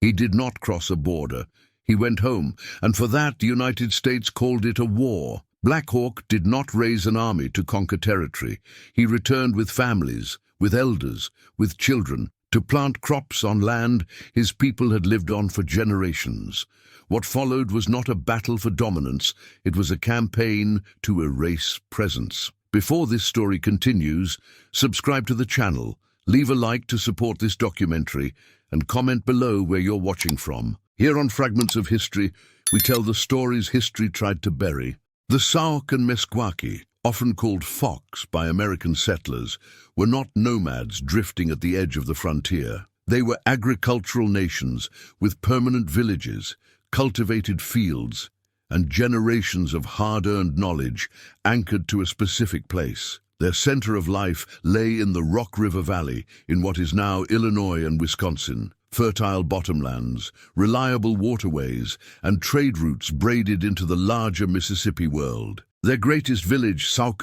He did not cross a border. He went home, and for that the United States called it a war. Black Hawk did not raise an army to conquer territory. He returned with families, with elders, with children, to plant crops on land his people had lived on for generations. What followed was not a battle for dominance, it was a campaign to erase presence. Before this story continues, subscribe to the channel, leave a like to support this documentary, and comment below where you're watching from. Here on Fragments of History, we tell the stories history tried to bury. The Sauk and Mesquaki, often called Fox by American settlers, were not nomads drifting at the edge of the frontier. They were agricultural nations with permanent villages, cultivated fields, and generations of hard-earned knowledge anchored to a specific place. Their center of life lay in the Rock River Valley in what is now Illinois and Wisconsin. Fertile bottomlands, reliable waterways, and trade routes braided into the larger Mississippi world. Their greatest village, Sauk,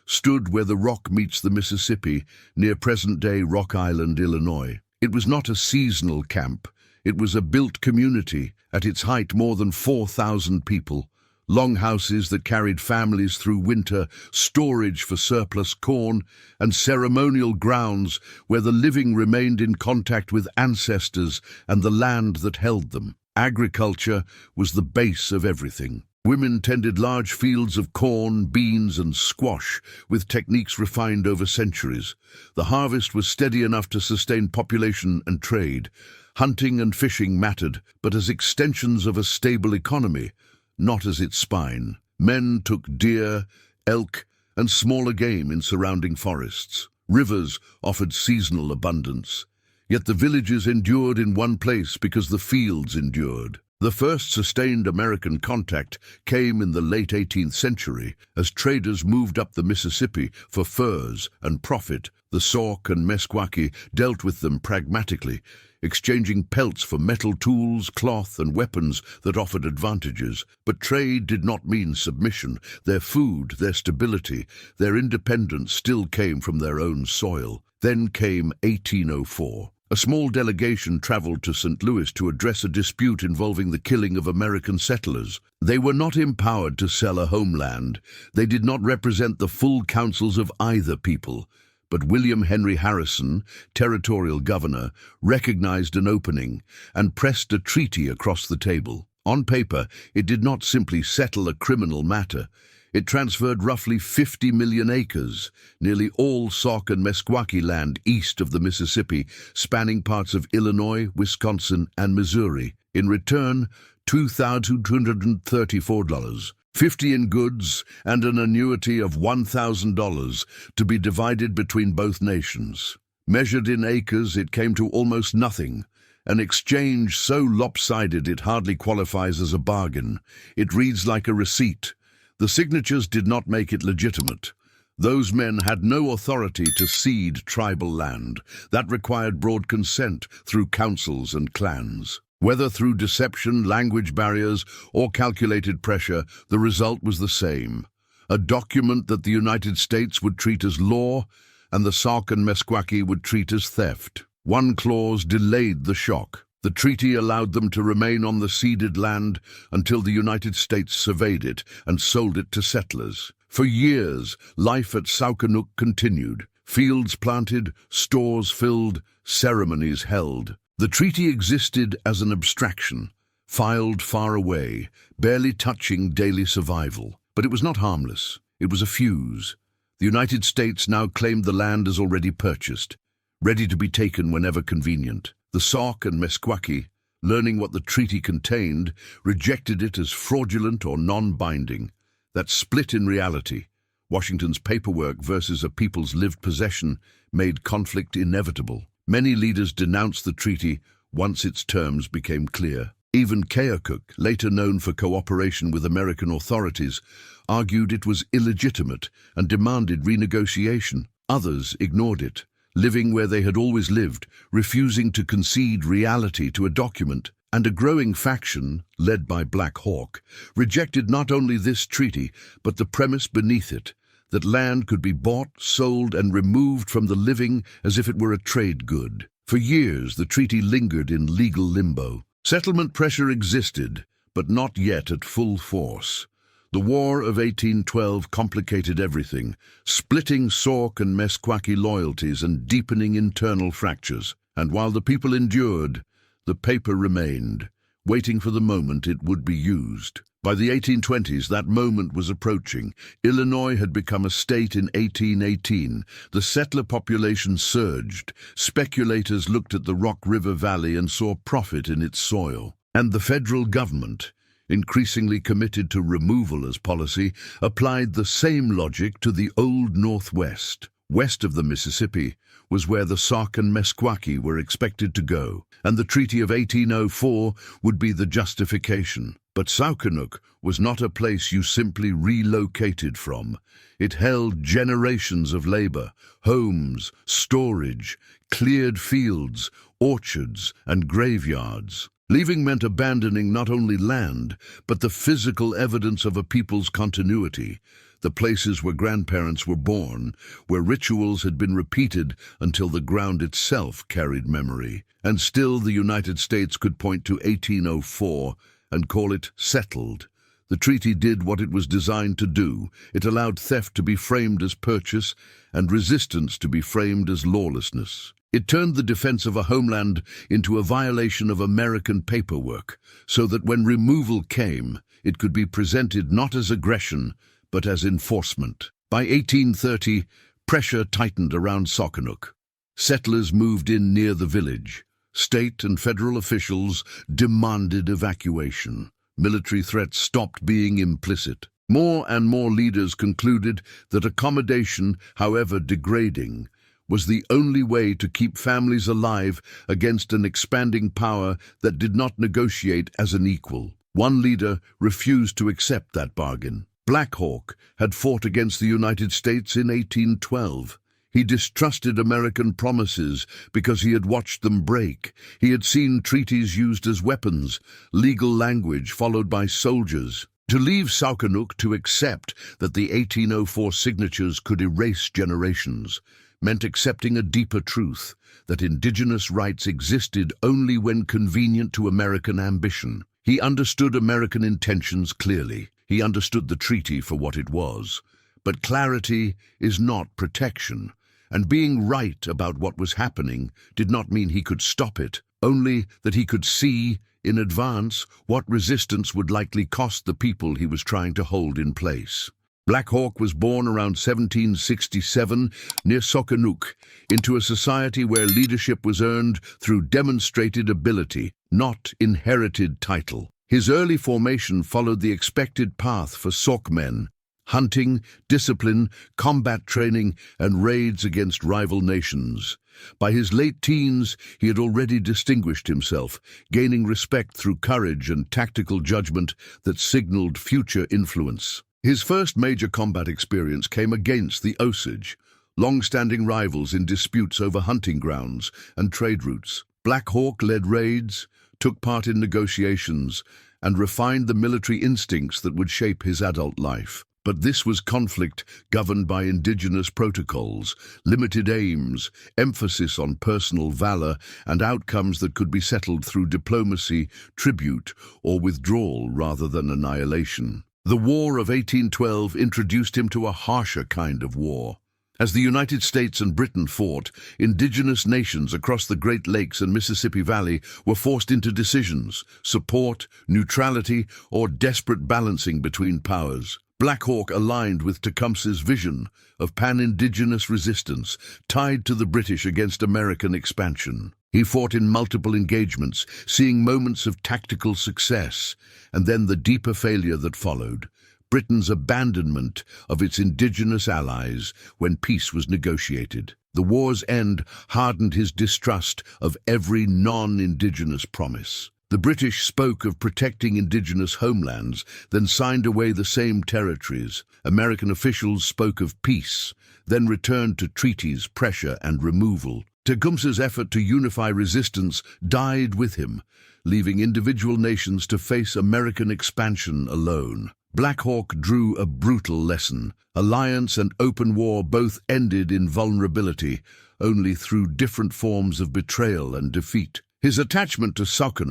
stood where the Rock meets the Mississippi, near present-day Rock Island, Illinois. It was not a seasonal camp. It was a built community, at its height more than 4,000 people. Longhouses that carried families through winter, storage for surplus corn, and ceremonial grounds where the living remained in contact with ancestors and the land that held them. Agriculture was the base of everything. Women tended large fields of corn, beans, and squash, with techniques refined over centuries. The harvest was steady enough to sustain population and trade. Hunting and fishing mattered, but as extensions of a stable economy, not as its spine. Men took deer, elk, and smaller game in surrounding forests. Rivers offered seasonal abundance. Yet the villages endured in one place because the fields endured. The first sustained American contact came in the late 18th century as traders moved up the Mississippi for furs and profit. The Sauk and Mesquaki dealt with them pragmatically, exchanging pelts for metal tools, cloth, and weapons that offered advantages. But trade did not mean submission. Their food, their stability, their independence still came from their own soil. Then came 1804. A small delegation traveled to St. Louis to address a dispute involving the killing of American settlers. They were not empowered to sell a homeland. They did not represent the full counsels of either people. But William Henry Harrison, territorial governor, recognized an opening and pressed a treaty across the table. On paper, it did not simply settle a criminal matter. It transferred roughly 50 million acres, nearly all Sauk and Mesquaki land east of the Mississippi, spanning parts of Illinois, Wisconsin, and Missouri. In return, $2,234, $50 in goods, and an annuity of $1,000 to be divided between both nations. Measured in acres, it came to almost nothing. An exchange so lopsided it hardly qualifies as a bargain. It reads like a receipt. The signatures did not make it legitimate. Those men had no authority to cede tribal land. That required broad consent through councils and clans. Whether through deception, language barriers, or calculated pressure, the result was the same. A document that the United States would treat as law, and the Sauk and Mesquaki would treat as theft. One clause delayed the shock. The treaty allowed them to remain on the ceded land until the United States surveyed it and sold it to settlers. For years, life at Sauk continued. Fields planted, stores filled, ceremonies held. The treaty existed as an abstraction, filed far away, barely touching daily survival. But it was not harmless. It was a fuse. The United States now claimed the land as already purchased, ready to be taken whenever convenient. The Sauk and Mesquaki, learning what the treaty contained, rejected it as fraudulent or non-binding. That split in reality, Washington's paperwork versus a people's lived possession, made conflict inevitable. Many leaders denounced the treaty once its terms became clear. Even Keokuk, later known for cooperation with American authorities, argued it was illegitimate and demanded renegotiation. Others ignored it, living where they had always lived, refusing to concede reality to a document. And a growing faction, led by Black Hawk, rejected not only this treaty, but the premise beneath it, that land could be bought, sold, and removed from the living as if it were a trade good. For years, the treaty lingered in legal limbo. Settlement pressure existed, but not yet at full force. The War of 1812 complicated everything, splitting Sauk and Mesquaki loyalties and deepening internal fractures. And while the people endured, the paper remained, waiting for the moment it would be used. By the 1820s, that moment was approaching. Illinois had become a state in 1818. The settler population surged. Speculators looked at the Rock River Valley and saw profit in its soil. And the federal government, increasingly committed to removal as policy, applied the same logic to the old Northwest. West of the Mississippi was where the Sauk and Mesquaki were expected to go, and the Treaty of 1804 would be the justification. But Saukenuk was not a place you simply relocated from. It held generations of labor, homes, storage, cleared fields, orchards, and graveyards. Leaving meant abandoning not only land, but the physical evidence of a people's continuity, the places where grandparents were born, where rituals had been repeated until the ground itself carried memory. And still the United States could point to 1804 and call it settled. The treaty did what it was designed to do. It allowed theft to be framed as purchase and resistance to be framed as lawlessness. It turned the defense of a homeland into a violation of American paperwork, so that when removal came, it could be presented not as aggression, but as enforcement. By 1830, pressure tightened around Saukenuk. Settlers moved in near the village. State and federal officials demanded evacuation. Military threats stopped being implicit. More and more leaders concluded that accommodation, however degrading, was the only way to keep families alive against an expanding power that did not negotiate as an equal. One leader refused to accept that bargain. Black Hawk had fought against the United States in 1812. He distrusted American promises because he had watched them break. He had seen treaties used as weapons, legal language followed by soldiers. To leave Saukenuk to accept that the 1804 signatures could erase generations meant accepting a deeper truth, that indigenous rights existed only when convenient to American ambition. He understood American intentions clearly. He understood the treaty for what it was. But clarity is not protection, and being right about what was happening did not mean he could stop it, only that he could see in advance what resistance would likely cost the people he was trying to hold in place. Black Hawk was born around 1767 near Saukenuk, into a society where leadership was earned through demonstrated ability, not inherited title. His early formation followed the expected path for Sauk men: hunting, discipline, combat training, and raids against rival nations. By his late teens, he had already distinguished himself, gaining respect through courage and tactical judgment that signaled future influence. His first major combat experience came against the Osage, long-standing rivals in disputes over hunting grounds and trade routes. Black Hawk led raids, took part in negotiations, and refined the military instincts that would shape his adult life. But this was conflict governed by indigenous protocols, limited aims, emphasis on personal valor, and outcomes that could be settled through diplomacy, tribute, or withdrawal rather than annihilation. The War of 1812 introduced him to a harsher kind of war. As the United States and Britain fought, indigenous nations across the Great Lakes and Mississippi Valley were forced into decisions: support, neutrality, or desperate balancing between powers. Black Hawk aligned with Tecumseh's vision of pan-indigenous resistance, tied to the British against American expansion. He fought in multiple engagements, seeing moments of tactical success, and then the deeper failure that followed: Britain's abandonment of its indigenous allies when peace was negotiated. The war's end hardened his distrust of every non-indigenous promise. The British spoke of protecting indigenous homelands, then signed away the same territories. American officials spoke of peace, then returned to treaties, pressure, and removal. Tecumseh's effort to unify resistance died with him, leaving individual nations to face American expansion alone. Black Hawk drew a brutal lesson. Alliance and open war both ended in vulnerability. only through different forms of betrayal and defeat. His attachment to Sauk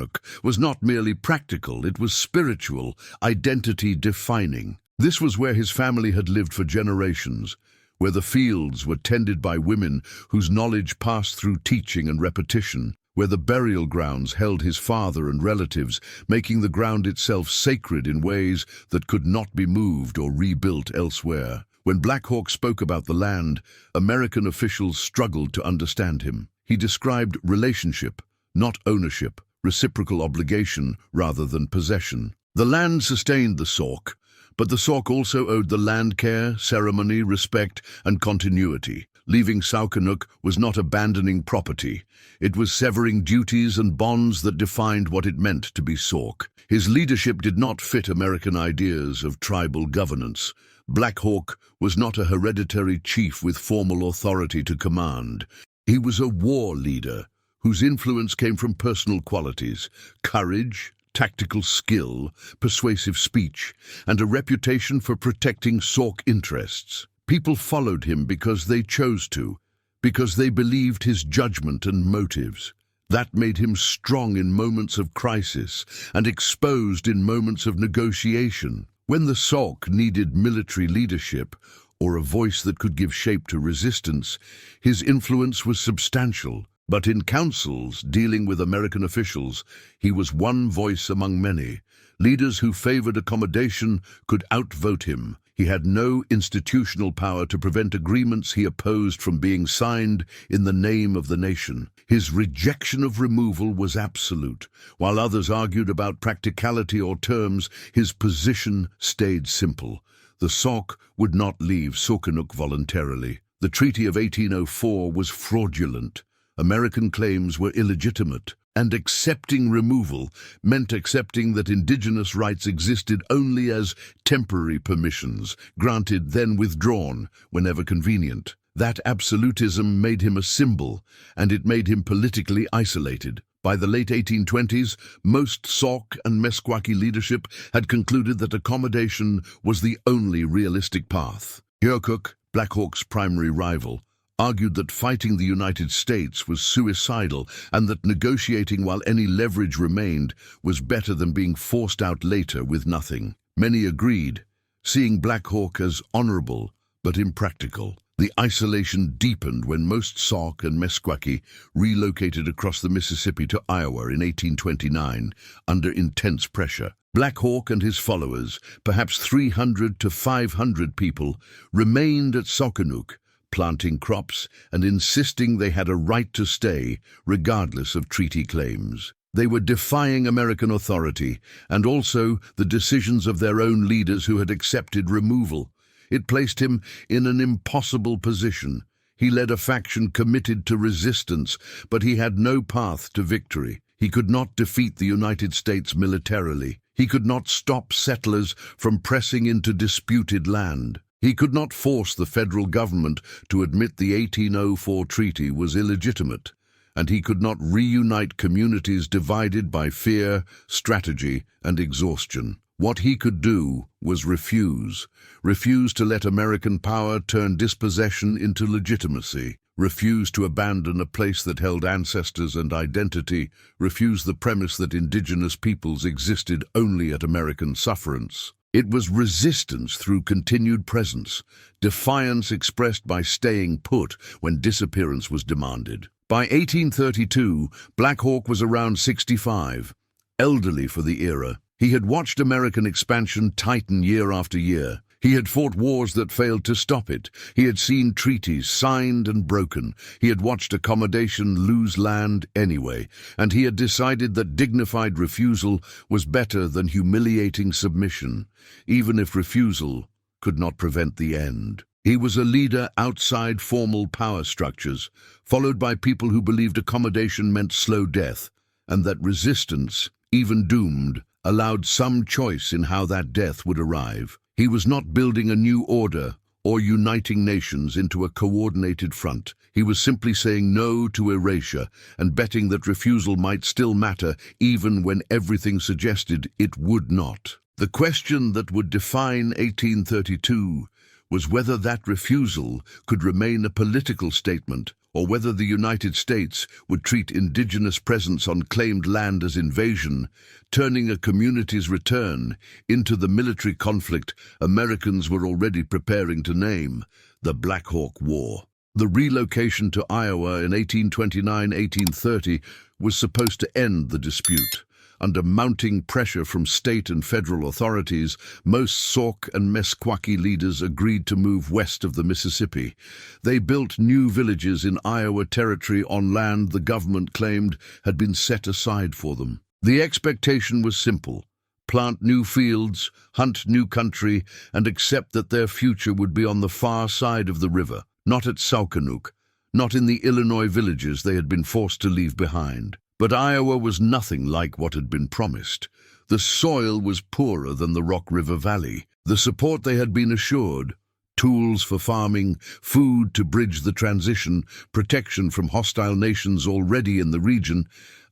was not merely practical, it was spiritual, identity-defining. This was where his family had lived for generations, where the fields were tended by women whose knowledge passed through teaching and repetition, where the burial grounds held his father and relatives, making the ground itself sacred in ways that could not be moved or rebuilt elsewhere. When Black Hawk spoke about the land, American officials struggled to understand him. He described relationship, not ownership, reciprocal obligation rather than possession. The land sustained the Sauk, but the Sauk also owed the land care, ceremony, respect, and continuity. Leaving Sauk was not abandoning property. It was severing duties and bonds that defined what it meant to be Sauk. His leadership did not fit American ideas of tribal governance. Black Hawk was not a hereditary chief with formal authority to command. He was a war leader whose influence came from personal qualities, courage, tactical skill, persuasive speech, and a reputation for protecting Sauk interests. People followed him because they chose to, because they believed his judgment and motives. That made him strong in moments of crisis and exposed in moments of negotiation. When the Sauk needed military leadership, or a voice that could give shape to resistance, his influence was substantial. But in councils dealing with American officials, he was one voice among many. Leaders who favored accommodation could outvote him. He had no institutional power to prevent agreements he opposed from being signed in the name of the nation. His rejection of removal was absolute. While others argued about practicality or terms, his position stayed simple. The Sauk would not leave Saukenuk voluntarily. The Treaty of 1804 was fraudulent. American claims were illegitimate, and accepting removal meant accepting that indigenous rights existed only as temporary permissions, granted then withdrawn whenever convenient. That absolutism made him a symbol, and it made him politically isolated. By the late 1820s, most Sauk and Mesquaki leadership had concluded that accommodation was the only realistic path. Yokook, Black Hawk's primary rival, argued that fighting the United States was suicidal and that negotiating while any leverage remained was better than being forced out later with nothing. Many agreed, seeing Black Hawk as honorable but impractical. The isolation deepened when most Sauk and Mesquaki relocated across the Mississippi to Iowa in 1829 under intense pressure. Black Hawk and his followers, perhaps 300 to 500 people, remained at Saukenuk, planting crops and insisting they had a right to stay, regardless of treaty claims. They were defying American authority and also the decisions of their own leaders who had accepted removal. It placed him in an impossible position. He led a faction committed to resistance, but he had no path to victory. He could not defeat the United States militarily. He could not stop settlers from pressing into disputed land. He could not force the federal government to admit the 1804 treaty was illegitimate, and he could not reunite communities divided by fear, strategy, and exhaustion. What he could do was refuse to let American power turn dispossession into legitimacy, refuse to abandon a place that held ancestors and identity, refuse the premise that indigenous peoples existed only at American sufferance. It was resistance through continued presence, defiance expressed by staying put when disappearance was demanded. By 1832, Black Hawk was around 65, elderly for the era. He had watched American expansion tighten year after year. He had fought wars that failed to stop it. He had seen treaties signed and broken. He had watched accommodation lose land anyway, and he had decided that dignified refusal was better than humiliating submission, even if refusal could not prevent the end. He was a leader outside formal power structures, followed by people who believed accommodation meant slow death, and that resistance, even doomed, allowed some choice in how that death would arrive. He was not building a new order or uniting nations into a coordinated front. He was simply saying no to erasure and betting that refusal might still matter even when everything suggested it would not. The question that would define 1832 was whether that refusal could remain a political statement or whether the United States would treat indigenous presence on claimed land as invasion, turning a community's return into the military conflict Americans were already preparing to name the Black Hawk War. The relocation to Iowa in 1829-1830 was supposed to end the dispute. Under mounting pressure from state and federal authorities, most Sauk and Mesquaki leaders agreed to move west of the Mississippi. They built new villages in Iowa Territory on land the government claimed had been set aside for them. The expectation was simple: plant new fields, hunt new country, and accept that their future would be on the far side of the river, not at Saukenuk, not in the Illinois villages they had been forced to leave behind. But Iowa was nothing like what had been promised. The soil was poorer than the Rock River Valley. The support they had been assured, tools for farming, food to bridge the transition, protection from hostile nations already in the region,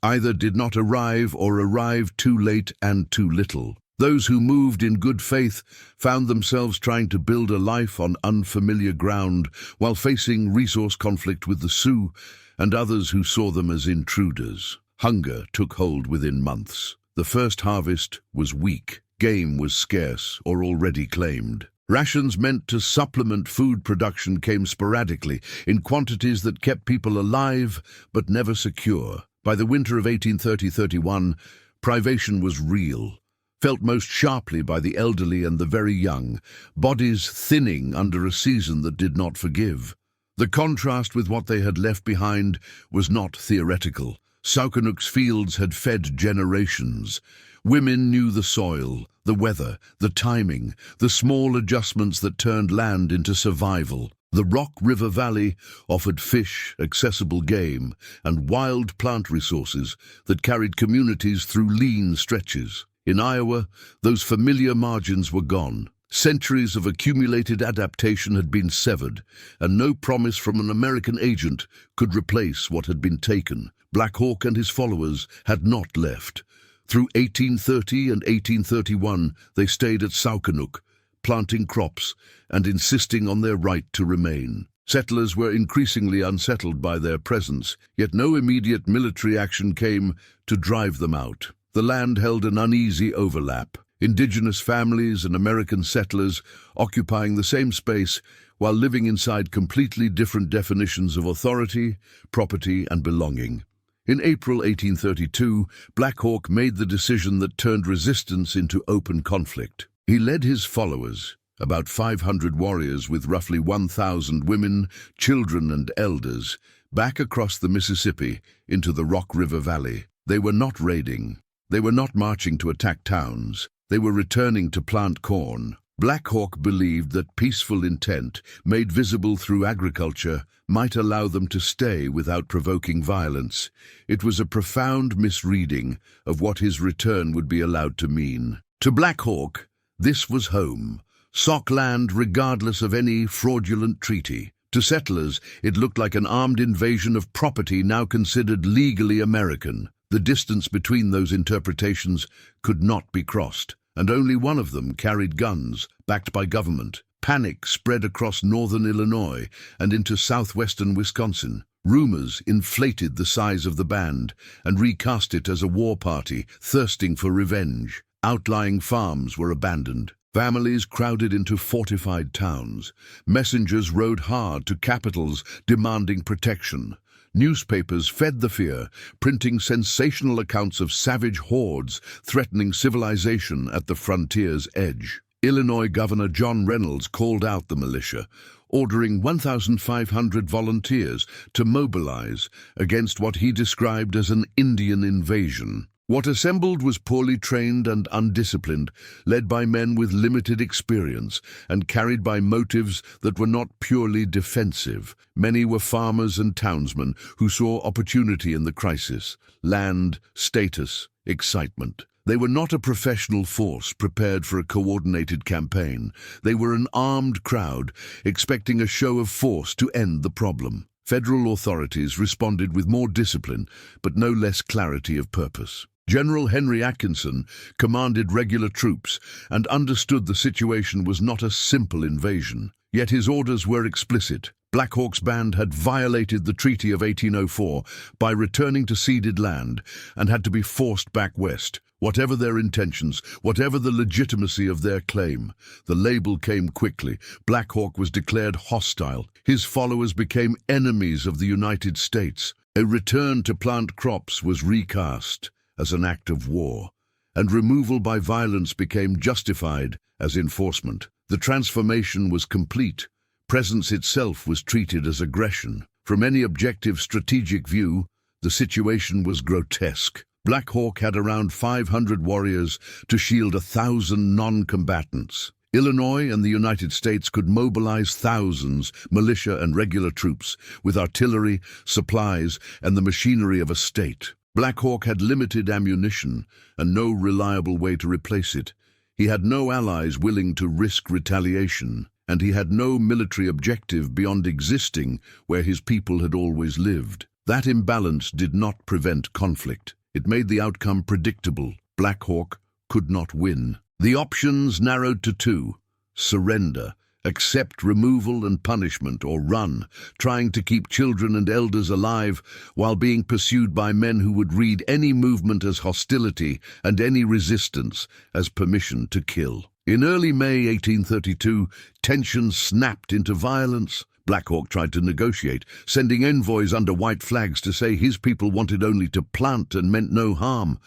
either did not arrive or arrived too late and too little. Those who moved in good faith found themselves trying to build a life on unfamiliar ground while facing resource conflict with the Sioux and others who saw them as intruders. Hunger took hold within months. The first harvest was weak. Game was scarce or already claimed. Rations meant to supplement food production came sporadically, in quantities that kept people alive but never secure. By the winter of 1830-31, privation was real, felt most sharply by the elderly and the very young, bodies thinning under a season that did not forgive. The contrast with what they had left behind was not theoretical. Saukenuk's fields had fed generations. Women knew the soil, the weather, the timing, the small adjustments that turned land into survival. The Rock River Valley offered fish, accessible game, and wild plant resources that carried communities through lean stretches. In Iowa, those familiar margins were gone. Centuries of accumulated adaptation had been severed, and no promise from an American agent could replace what had been taken. Black Hawk and his followers had not left. Through 1830 and 1831, they stayed at Saukenuk, planting crops and insisting on their right to remain. Settlers were increasingly unsettled by their presence, yet no immediate military action came to drive them out. The land held an uneasy overlap. Indigenous families and American settlers occupying the same space while living inside completely different definitions of authority, property, and belonging. In April 1832, Black Hawk made the decision that turned resistance into open conflict. He led his followers, about 500 warriors with roughly 1,000 women, children, and elders, back across the Mississippi into the Rock River Valley. They were not raiding. They were not marching to attack towns. They were returning to plant corn. Black Hawk believed that peaceful intent, made visible through agriculture, might allow them to stay without provoking violence. It was a profound misreading of what his return would be allowed to mean. To Black Hawk, this was home, Sauk land regardless of any fraudulent treaty. To settlers, it looked like an armed invasion of property now considered legally American. The distance between those interpretations could not be crossed, and only one of them carried guns, backed by government. Panic spread across northern Illinois and into southwestern Wisconsin. Rumors inflated the size of the band and recast it as a war party thirsting for revenge. Outlying farms were abandoned. Families crowded into fortified towns. Messengers rode hard to capitals demanding protection. Newspapers fed the fear, printing sensational accounts of savage hordes threatening civilization at the frontier's edge. Illinois Governor John Reynolds called out the militia, ordering 1,500 volunteers to mobilize against what he described as an Indian invasion. What assembled was poorly trained and undisciplined, led by men with limited experience and carried by motives that were not purely defensive. Many were farmers and townsmen who saw opportunity in the crisis: land, status, excitement. They were not a professional force prepared for a coordinated campaign. They were an armed crowd expecting a show of force to end the problem. Federal authorities responded with more discipline, but no less clarity of purpose. General Henry Atkinson commanded regular troops and understood the situation was not a simple invasion. Yet his orders were explicit: Black Hawk's band had violated the Treaty of 1804 by returning to ceded land and had to be forced back west. Whatever their intentions, whatever the legitimacy of their claim, the label came quickly. Black Hawk was declared hostile. His followers became enemies of the United States. A return to plant crops was recast as an act of war, and removal by violence became justified as enforcement. The transformation was complete. Presence itself was treated as aggression. From any objective strategic view, the situation was grotesque. Black Hawk had around 500 warriors to shield 1,000 non-combatants. Illinois and the United States could mobilize thousands, militia and regular troops, with artillery, supplies, and the machinery of a state. Black Hawk had limited ammunition and no reliable way to replace it. He had no allies willing to risk retaliation, and he had no military objective beyond existing where his people had always lived. That imbalance did not prevent conflict. It made the outcome predictable. Black Hawk could not win. The options narrowed to two: surrender, accept removal and punishment, or run, trying to keep children and elders alive while being pursued by men who would read any movement as hostility and any resistance as permission to kill. In early May 1832, tensions snapped into violence. Black Hawk tried to negotiate, sending envoys under white flags to say his people wanted only to plant and meant no harm.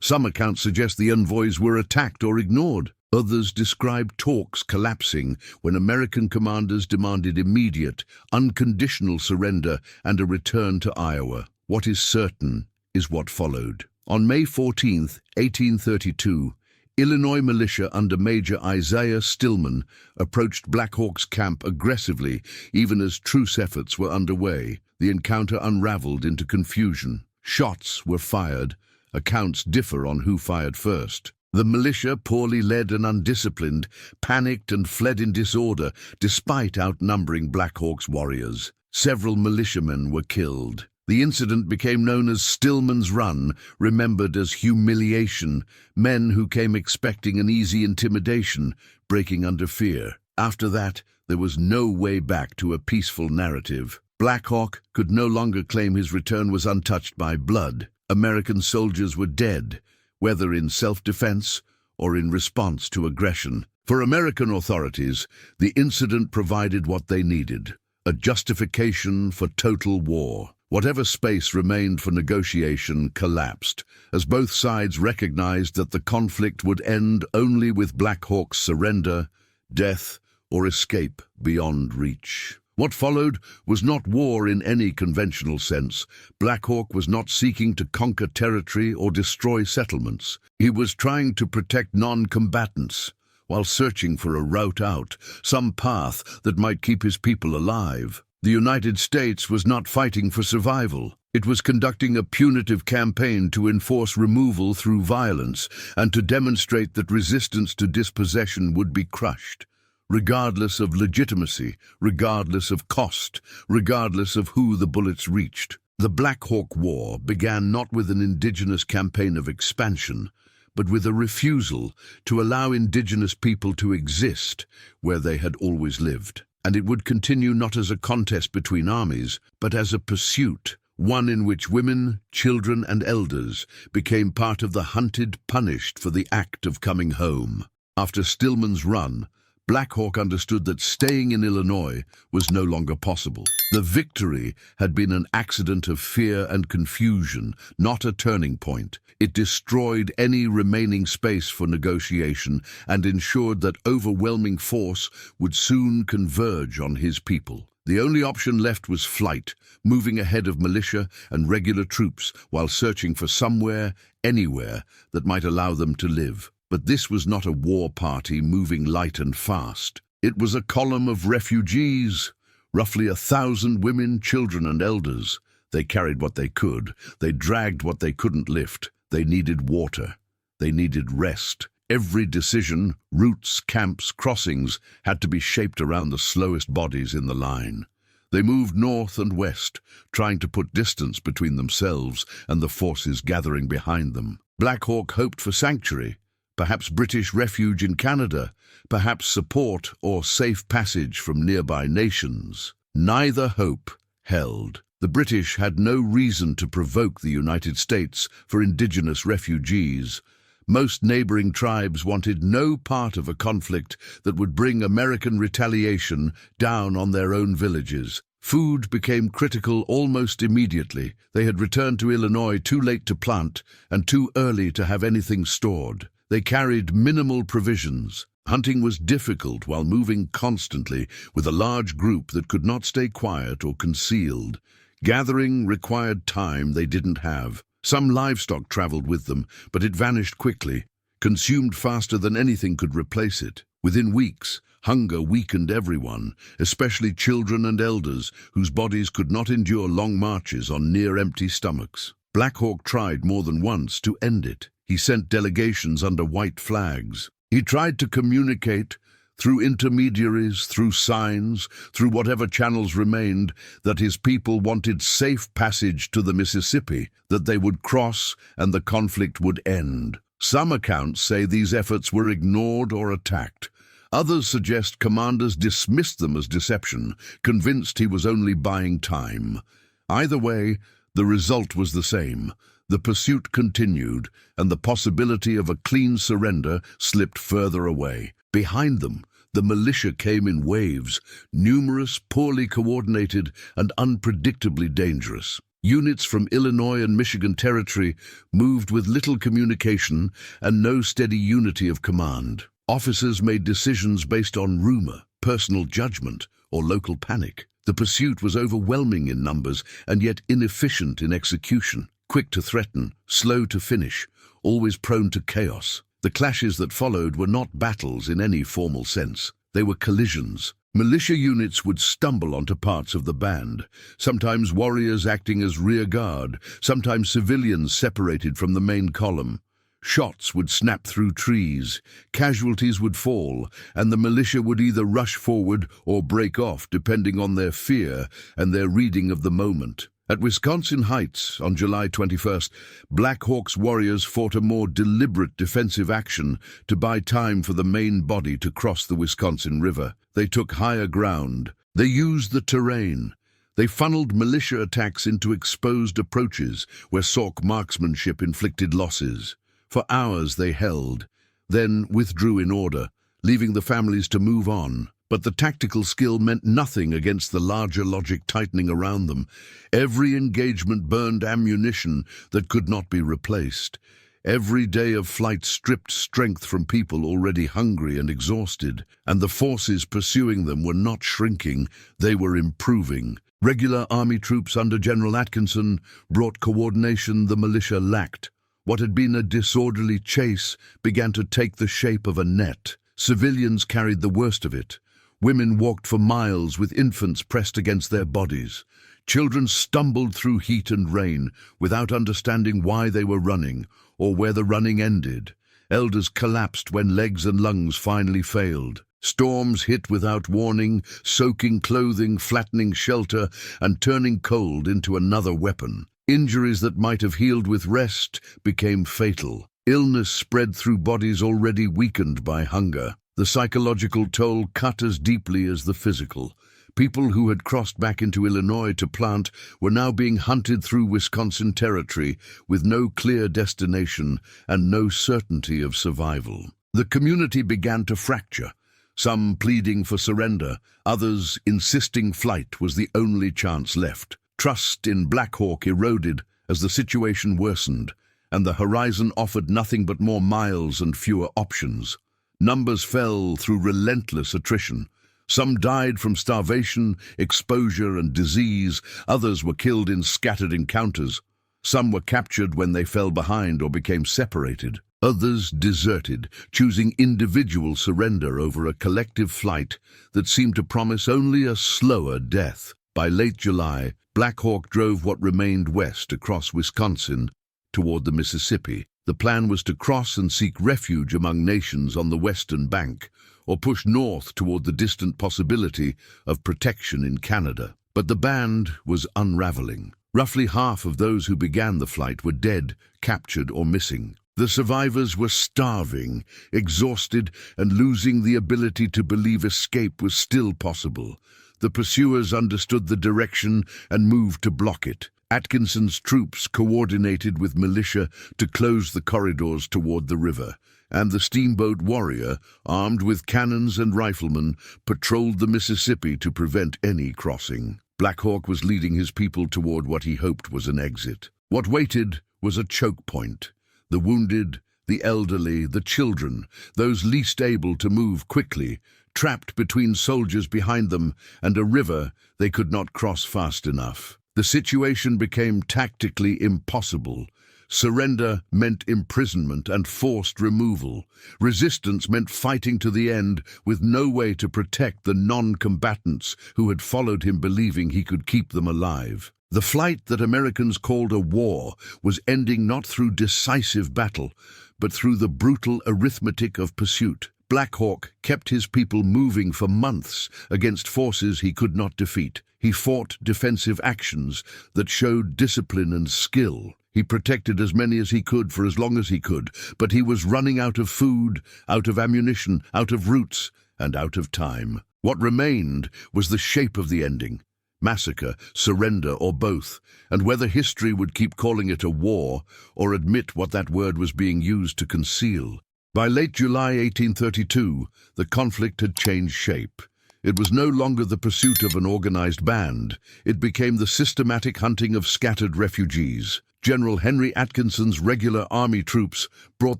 Some accounts suggest the envoys were attacked or ignored. Others describe talks collapsing when American commanders demanded immediate, unconditional surrender and a return to Iowa. What is certain is what followed. On May 14, 1832, Illinois militia under Major Isaiah Stillman approached Black Hawk's camp aggressively, even as truce efforts were underway. The encounter unraveled into confusion. Shots were fired. Accounts differ on who fired first. The militia, poorly led and undisciplined, panicked and fled in disorder, despite outnumbering Black Hawk's warriors. Several militiamen were killed. The incident became known as Stillman's Run, remembered as humiliation, men who came expecting an easy intimidation, breaking under fear. After that, there was no way back to a peaceful narrative. Black Hawk could no longer claim his return was untouched by blood. American soldiers were dead, whether in self-defense or in response to aggression. For American authorities, the incident provided what they needed: a justification for total war. Whatever space remained for negotiation collapsed, as both sides recognized that the conflict would end only with Black Hawk's surrender, death, or escape beyond reach. What followed was not war in any conventional sense. Black Hawk was not seeking to conquer territory or destroy settlements. He was trying to protect non-combatants, while searching for a route out, some path that might keep his people alive. The United States was not fighting for survival. It was conducting a punitive campaign to enforce removal through violence and to demonstrate that resistance to dispossession would be crushed, regardless of legitimacy, regardless of cost, regardless of who the bullets reached. The Black Hawk War began not with an indigenous campaign of expansion, but with a refusal to allow indigenous people to exist where they had always lived. And it would continue not as a contest between armies, but as a pursuit, one in which women, children, and elders became part of the hunted, punished for the act of coming home. After Stillman's Run, Black Hawk understood that staying in Illinois was no longer possible. The victory had been an accident of fear and confusion, not a turning point. It destroyed any remaining space for negotiation and ensured that overwhelming force would soon converge on his people. The only option left was flight, moving ahead of militia and regular troops while searching for somewhere, anywhere, that might allow them to live. But this was not a war party moving light and fast. It was a column of refugees, roughly 1,000 women, children, and elders. They carried what they could. They dragged what they couldn't lift. They needed water. They needed rest. Every decision, routes, camps, crossings, had to be shaped around the slowest bodies in the line. They moved north and west, trying to put distance between themselves and the forces gathering behind them. Black Hawk hoped for sanctuary, perhaps British refuge in Canada, perhaps support or safe passage from nearby nations. Neither hope held. The British had no reason to provoke the United States for indigenous refugees. Most neighboring tribes wanted no part of a conflict that would bring American retaliation down on their own villages. Food became critical almost immediately. They had returned to Illinois too late to plant and too early to have anything stored. They carried minimal provisions. Hunting was difficult while moving constantly with a large group that could not stay quiet or concealed. Gathering required time they didn't have. Some livestock traveled with them, but it vanished quickly, consumed faster than anything could replace it. Within weeks, hunger weakened everyone, especially children and elders whose bodies could not endure long marches on near-empty stomachs. Black Hawk tried more than once to end it. He sent delegations under white flags. He tried to communicate through intermediaries, through signs, through whatever channels remained, that his people wanted safe passage to the Mississippi, that they would cross and the conflict would end. Some accounts say these efforts were ignored or attacked. Others suggest commanders dismissed them as deception, convinced he was only buying time. Either way, the result was the same. The pursuit continued, and the possibility of a clean surrender slipped further away. Behind them, the militia came in waves, numerous, poorly coordinated, and unpredictably dangerous. Units from Illinois and Michigan Territory moved with little communication and no steady unity of command. Officers made decisions based on rumor, personal judgment, or local panic. The pursuit was overwhelming in numbers and yet inefficient in execution, quick to threaten, slow to finish, always prone to chaos. The clashes that followed were not battles in any formal sense. They were collisions. Militia units would stumble onto parts of the band, sometimes warriors acting as rear guard, sometimes civilians separated from the main column. Shots would snap through trees, casualties would fall, and the militia would either rush forward or break off depending on their fear and their reading of the moment. At Wisconsin Heights, on July 21st, Black Hawk's warriors fought a more deliberate defensive action to buy time for the main body to cross the Wisconsin River. They took higher ground. They used the terrain. They funneled militia attacks into exposed approaches where Sauk marksmanship inflicted losses. For hours they held, then withdrew in order, leaving the families to move on. But the tactical skill meant nothing against the larger logic tightening around them. Every engagement burned ammunition that could not be replaced. Every day of flight stripped strength from people already hungry and exhausted, and the forces pursuing them were not shrinking, they were improving. Regular army troops under General Atkinson brought coordination the militia lacked. What had been a disorderly chase began to take the shape of a net. Civilians carried the worst of it. Women walked for miles with infants pressed against their bodies. Children stumbled through heat and rain without understanding why they were running or where the running ended. Elders collapsed when legs and lungs finally failed. Storms hit without warning, soaking clothing, flattening shelter, and turning cold into another weapon. Injuries that might have healed with rest became fatal. Illness spread through bodies already weakened by hunger. The psychological toll cut as deeply as the physical. People who had crossed back into Illinois to plant were now being hunted through Wisconsin Territory with no clear destination and no certainty of survival. The community began to fracture, some pleading for surrender, others insisting flight was the only chance left. Trust in Black Hawk eroded as the situation worsened, and the horizon offered nothing but more miles and fewer options. Numbers fell through relentless attrition. Some died from starvation, exposure, and disease. Others were killed in scattered encounters. Some were captured when they fell behind or became separated. Others deserted, choosing individual surrender over a collective flight that seemed to promise only a slower death. By late July, Black Hawk drove what remained west across Wisconsin toward the Mississippi. The plan was to cross and seek refuge among nations on the western bank, or push north toward the distant possibility of protection in Canada. But the band was unraveling. Roughly half of those who began the flight were dead, captured, or missing. The survivors were starving, exhausted, and losing the ability to believe escape was still possible. The pursuers understood the direction and moved to block it. Atkinson's troops coordinated with militia to close the corridors toward the river, and the steamboat Warrior, armed with cannons and riflemen, patrolled the Mississippi to prevent any crossing. Black Hawk was leading his people toward what he hoped was an exit. What waited was a choke point. The wounded, the elderly, the children, those least able to move quickly, trapped between soldiers behind them and a river they could not cross fast enough. The situation became tactically impossible. Surrender meant imprisonment and forced removal. Resistance meant fighting to the end with no way to protect the non-combatants who had followed him believing he could keep them alive. The flight that Americans called a war was ending not through decisive battle, but through the brutal arithmetic of pursuit. Black Hawk kept his people moving for months against forces he could not defeat. He fought defensive actions that showed discipline and skill. He protected as many as he could for as long as he could, but he was running out of food, out of ammunition, out of routes, and out of time. What remained was the shape of the ending. Massacre, surrender, or both, and whether history would keep calling it a war or admit what that word was being used to conceal. By late July 1832, the conflict had changed shape. It was no longer the pursuit of an organized band. It became the systematic hunting of scattered refugees. General Henry Atkinson's regular army troops brought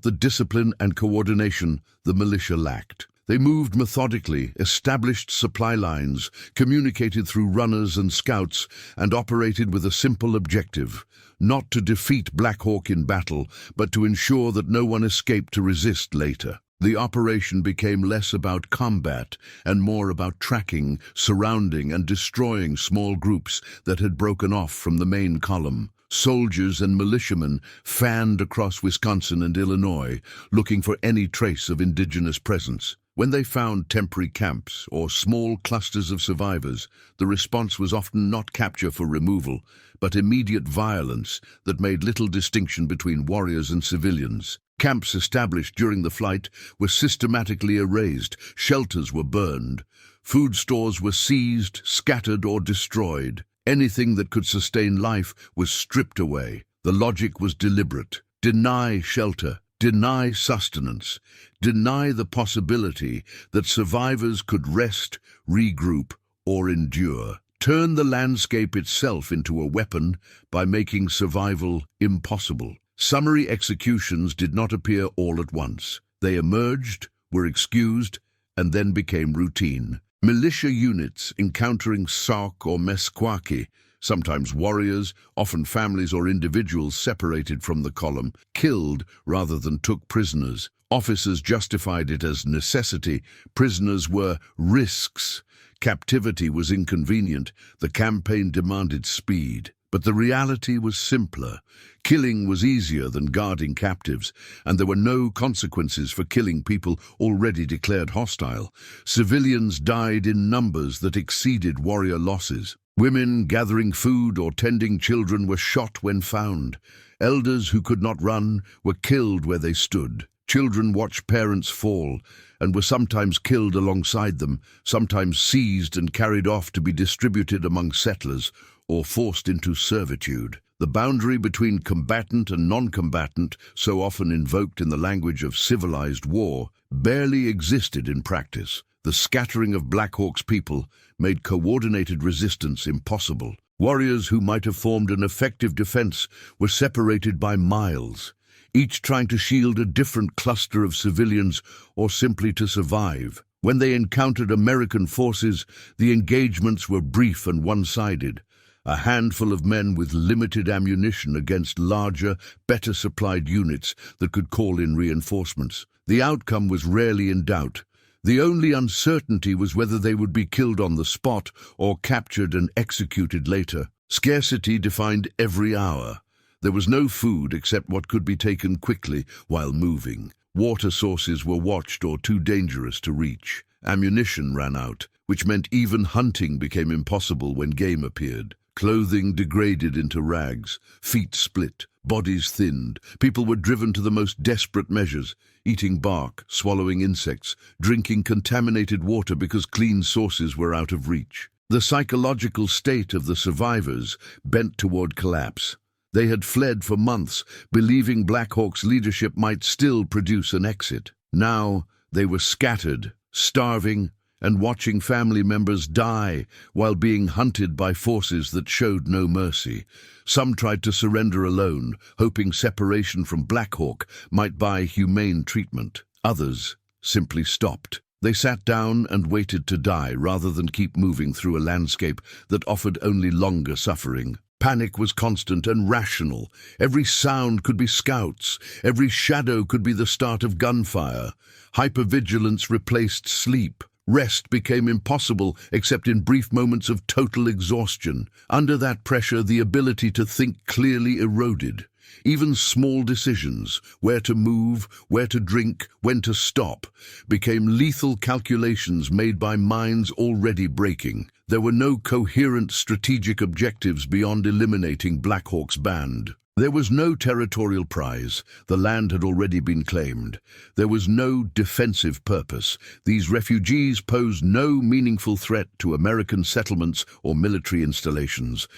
the discipline and coordination the militia lacked. They moved methodically, established supply lines, communicated through runners and scouts, and operated with a simple objective: not to defeat Black Hawk in battle, but to ensure that no one escaped to resist later. The operation became less about combat and more about tracking, surrounding, and destroying small groups that had broken off from the main column. Soldiers and militiamen fanned across Wisconsin and Illinois, looking for any trace of indigenous presence. When they found temporary camps or small clusters of survivors, the response was often not capture for removal, but immediate violence that made little distinction between warriors and civilians. Camps established during the flight were systematically erased, shelters were burned, food stores were seized, scattered, or destroyed. Anything that could sustain life was stripped away. The logic was deliberate. Deny shelter, deny sustenance, deny the possibility that survivors could rest, regroup, or endure. Turn the landscape itself into a weapon by making survival impossible. Summary executions did not appear all at once. They emerged, were excused, and then became routine. Militia units encountering Sauk or Mesquaki, sometimes warriors, often families or individuals separated from the column, killed rather than took prisoners. Officers justified it as necessity. Prisoners were risks. Captivity was inconvenient. The campaign demanded speed. But the reality was simpler. Killing was easier than guarding captives, and there were no consequences for killing people already declared hostile. Civilians died in numbers that exceeded warrior losses. Women gathering food or tending children were shot when found. Elders who could not run were killed where they stood. Children watched parents fall and were sometimes killed alongside them, sometimes seized and carried off to be distributed among settlers or forced into servitude. The boundary between combatant and non-combatant, so often invoked in the language of civilized war, barely existed in practice. The scattering of Black Hawk's people made coordinated resistance impossible. Warriors who might have formed an effective defense were separated by miles, each trying to shield a different cluster of civilians or simply to survive. When they encountered American forces, the engagements were brief and one-sided. A handful of men with limited ammunition against larger, better supplied units that could call in reinforcements. The outcome was rarely in doubt. The only uncertainty was whether they would be killed on the spot or captured and executed later. Scarcity defined every hour. There was no food except what could be taken quickly while moving. Water sources were watched or too dangerous to reach. Ammunition ran out, which meant even hunting became impossible when game appeared. Clothing degraded into rags, feet split, bodies thinned. People were driven to the most desperate measures, eating bark, swallowing insects, drinking contaminated water because clean sources were out of reach. The psychological state of the survivors bent toward collapse. They had fled for months, believing Black Hawk's leadership might still produce an exit. Now they were scattered, starving, and watching family members die while being hunted by forces that showed no mercy. Some tried to surrender alone, hoping separation from Black Hawk might buy humane treatment. Others simply stopped. They sat down and waited to die rather than keep moving through a landscape that offered only longer suffering. Panic was constant and rational. Every sound could be scouts. Every shadow could be the start of gunfire. Hypervigilance replaced sleep. Rest became impossible except in brief moments of total exhaustion. Under that pressure, the ability to think clearly eroded. Even small decisions, where to move, where to drink, when to stop, became lethal calculations made by minds already breaking. There were no coherent strategic objectives beyond eliminating Black Hawk's band. There was no territorial prize. The land had already been claimed. There was no defensive purpose. These refugees posed no meaningful threat to American settlements or military installations.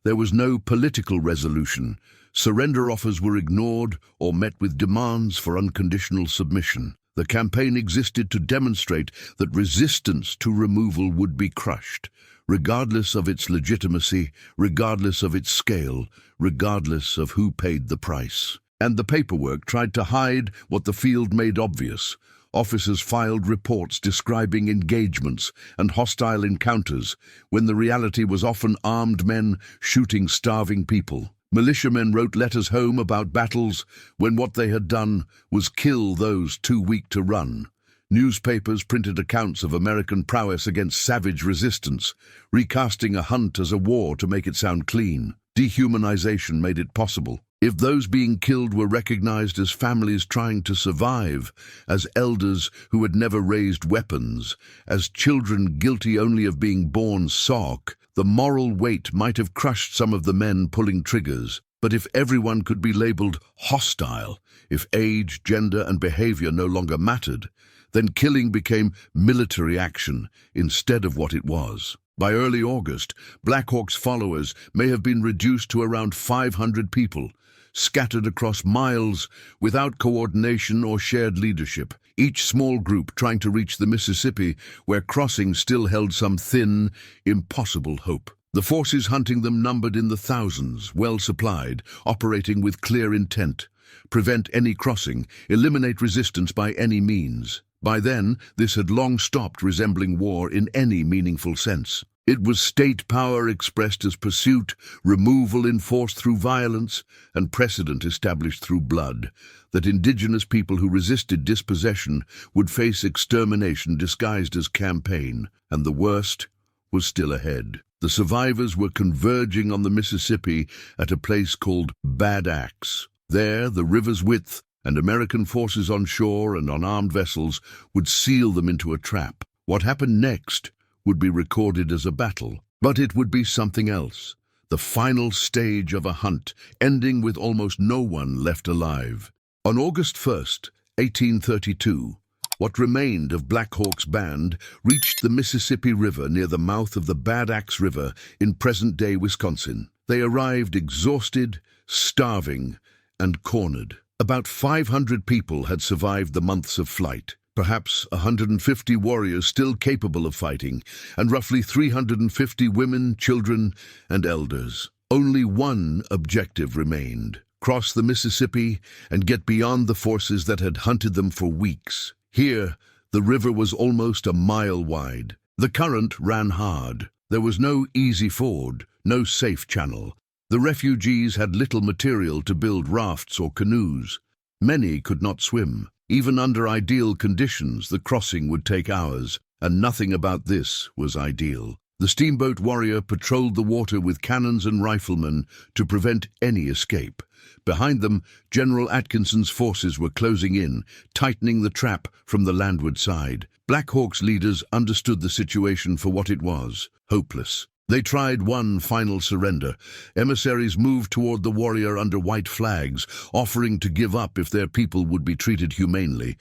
There was no political resolution. Surrender offers were ignored or met with demands for unconditional submission. The campaign existed to demonstrate that resistance to removal would be crushed, regardless of its legitimacy, regardless of its scale, regardless of who paid the price. And the paperwork tried to hide what the field made obvious. Officers filed reports describing engagements and hostile encounters, when the reality was often armed men shooting starving people. Militiamen wrote letters home about battles when what they had done was kill those too weak to run. Newspapers printed accounts of American prowess against savage resistance, recasting a hunt as a war to make it sound clean. Dehumanization made it possible. If those being killed were recognized as families trying to survive, as elders who had never raised weapons, as children guilty only of being born Sauk, the moral weight might have crushed some of the men pulling triggers. But if everyone could be labeled hostile, if age, gender, and behavior no longer mattered, then killing became military action instead of what it was. By early August, Black Hawk's followers may have been reduced to around 500 people, scattered across miles without coordination or shared leadership, each small group trying to reach the Mississippi, where crossing still held some thin, impossible hope. The forces hunting them numbered in the thousands, well supplied, operating with clear intent. Prevent any crossing, eliminate resistance by any means. By then, this had long stopped resembling war in any meaningful sense. It was state power expressed as pursuit, removal enforced through violence, and precedent established through blood, that indigenous people who resisted dispossession would face extermination disguised as campaign, and the worst was still ahead. The survivors were converging on the Mississippi at a place called Bad Axe. There, the river's width and American forces on shore and on armed vessels would seal them into a trap. What happened next would be recorded as a battle, but it would be something else, the final stage of a hunt, ending with almost no one left alive. On August 1st, 1832, what remained of Black Hawk's band reached the Mississippi River near the mouth of the Bad Axe River in present-day Wisconsin. They arrived exhausted, starving, and cornered. About 500 people had survived the months of flight. Perhaps 150 warriors still capable of fighting, and roughly 350 women, children, and elders. Only one objective remained: cross the Mississippi and get beyond the forces that had hunted them for weeks. Here, the river was almost a mile wide. The current ran hard. There was no easy ford, no safe channel. The refugees had little material to build rafts or canoes. Many could not swim. Even under ideal conditions, the crossing would take hours, and nothing about this was ideal. The steamboat warrior patrolled the water with cannons and riflemen to prevent any escape. Behind them, General Atkinson's forces were closing in, tightening the trap from the landward side. Black Hawk's leaders understood the situation for what it was: hopeless. They tried one final surrender. Emissaries moved toward the warrior under white flags, offering to give up if their people would be treated humanely.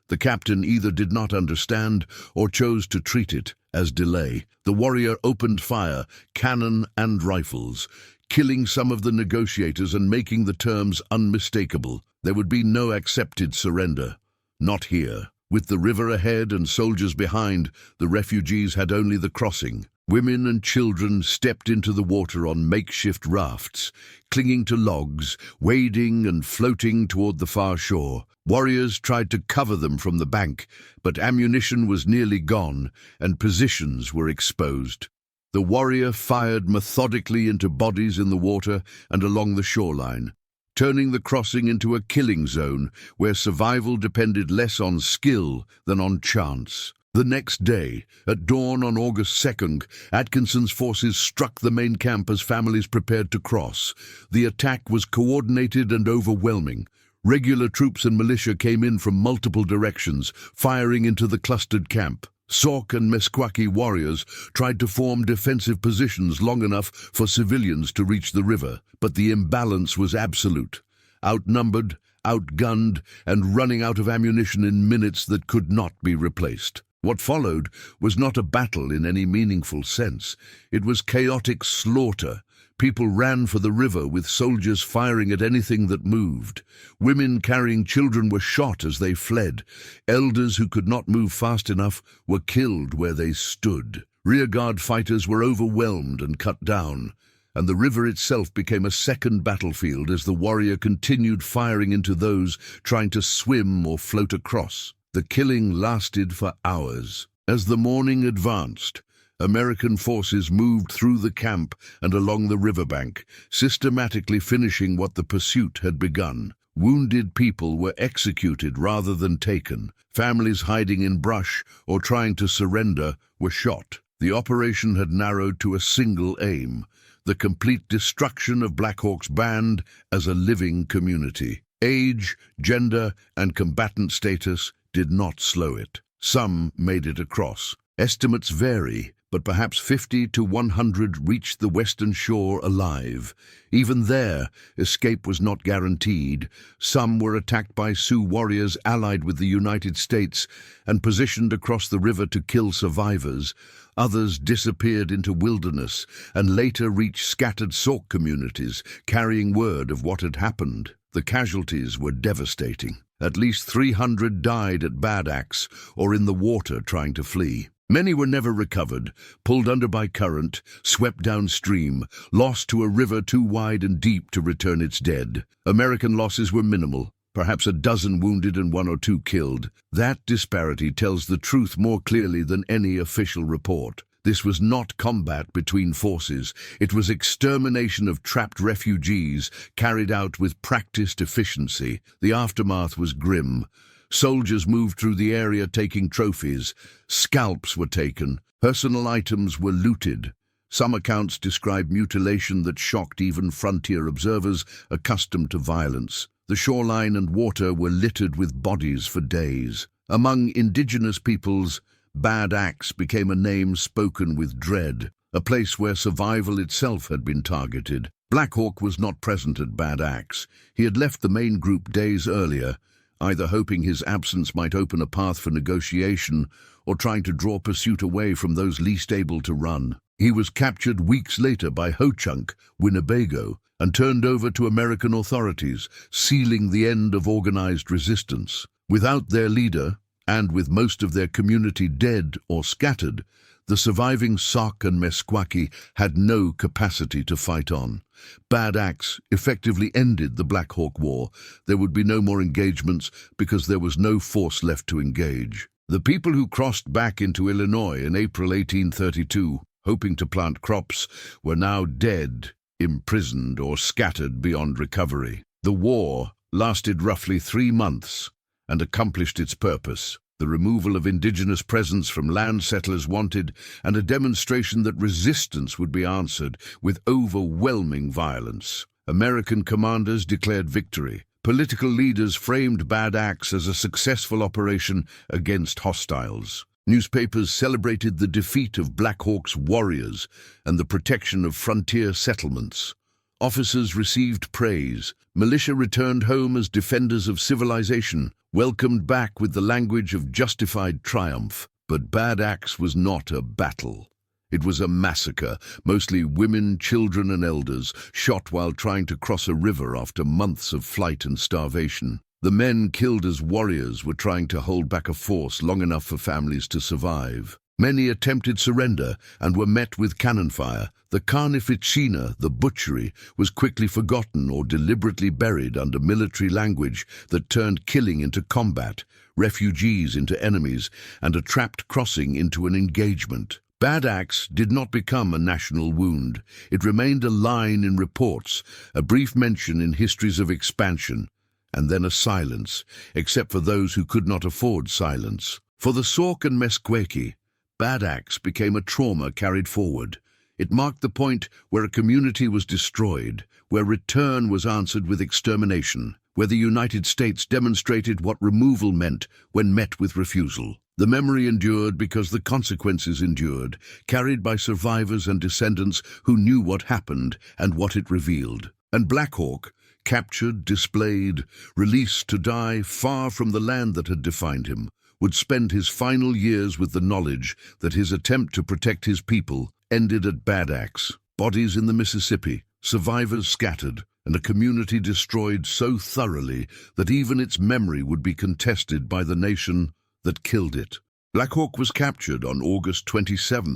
The captain either did not understand or chose to treat it as delay. The warrior opened fire, cannon and rifles, killing some of the negotiators and making the terms unmistakable. There would be no accepted surrender. Not here. With the river ahead and soldiers behind, the refugees had only the crossing. Women and children stepped into the water on makeshift rafts, clinging to logs, wading and floating toward the far shore. Warriors tried to cover them from the bank, but ammunition was nearly gone and positions were exposed. The warrior fired methodically into bodies in the water and along the shoreline, turning the crossing into a killing zone where survival depended less on skill than on chance. The next day, at dawn on August 2nd, Atkinson's forces struck the main camp as families prepared to cross. The attack was coordinated and overwhelming. Regular troops and militia came in from multiple directions, firing into the clustered camp. Sauk and Mesquaki warriors tried to form defensive positions long enough for civilians to reach the river, but the imbalance was absolute. Outnumbered, outgunned, and running out of ammunition in minutes that could not be replaced. What followed was not a battle in any meaningful sense. It was chaotic slaughter. People ran for the river with soldiers firing at anything that moved. Women carrying children were shot as they fled. Elders who could not move fast enough were killed where they stood. Rearguard fighters were overwhelmed and cut down, and the river itself became a second battlefield as the warrior continued firing into those trying to swim or float across. The killing lasted for hours. As the morning advanced, American forces moved through the camp and along the riverbank, systematically finishing what the pursuit had begun. Wounded people were executed rather than taken. Families hiding in brush or trying to surrender were shot. The operation had narrowed to a single aim: the complete destruction of Black Hawk's band as a living community. Age, gender, and combatant status did not slow it. Some made it across. Estimates vary, but perhaps 50 to 100 reached the western shore alive. Even there, escape was not guaranteed. Some were attacked by Sioux warriors allied with the United States and positioned across the river to kill survivors. Others disappeared into wilderness and later reached scattered Sauk communities, carrying word of what had happened. The casualties were devastating. At least 300 died at Bad Axe or in the water trying to flee. Many were never recovered, pulled under by current, swept downstream, lost to a river too wide and deep to return its dead. American losses were minimal, perhaps a dozen wounded and 1 or 2 killed. That disparity tells the truth more clearly than any official report. This was not combat between forces. It was extermination of trapped refugees carried out with practiced efficiency. The aftermath was grim. Soldiers moved through the area taking trophies. Scalps were taken. Personal items were looted. Some accounts describe mutilation that shocked even frontier observers accustomed to violence. The shoreline and water were littered with bodies for days. Among indigenous peoples, Bad Axe became a name spoken with dread, a place where survival itself had been targeted. Black Hawk was not present at Bad Axe. He had left the main group days earlier, either hoping his absence might open a path for negotiation or trying to draw pursuit away from those least able to run. He was captured weeks later by Ho-Chunk, Winnebago, and turned over to American authorities, sealing the end of organized resistance. Without their leader, and with most of their community dead or scattered, the surviving Sauk and Mesquaki had no capacity to fight on. Bad Axe effectively ended the Black Hawk War. There would be no more engagements because there was no force left to engage. The people who crossed back into Illinois in April 1832, hoping to plant crops, were now dead, imprisoned, or scattered beyond recovery. The war lasted roughly 3 months and accomplished its purpose: the removal of indigenous presence from land settlers wanted, and a demonstration that resistance would be answered with overwhelming violence. American commanders declared victory. Political leaders framed Bad Axe as a successful operation against hostiles. Newspapers celebrated the defeat of Black Hawk's warriors and the protection of frontier settlements. Officers received praise. Militia returned home as defenders of civilization, welcomed back with the language of justified triumph. But Bad Axe was not a battle. It was a massacre, mostly women, children and elders, shot while trying to cross a river after months of flight and starvation. The men killed as warriors were trying to hold back a force long enough for families to survive. Many attempted surrender and were met with cannon fire. The carneficina, the butchery, was quickly forgotten or deliberately buried under military language that turned killing into combat, refugees into enemies, and a trapped crossing into an engagement. Bad Axe did not become a national wound. It remained a line in reports, a brief mention in histories of expansion, and then a silence, except for those who could not afford silence. For the Sauk and Mesquaki, Bad Axe became a trauma carried forward. It marked the point where a community was destroyed, where return was answered with extermination, where the United States demonstrated what removal meant when met with refusal. The memory endured because the consequences endured, carried by survivors and descendants who knew what happened and what it revealed. And Black Hawk, captured, displayed, released to die far from the land that had defined him, would spend his final years with the knowledge that his attempt to protect his people ended at Bad Axe. Bodies in the Mississippi, survivors scattered, and a community destroyed so thoroughly that even its memory would be contested by the nation that killed it. Black Hawk was captured on August 27,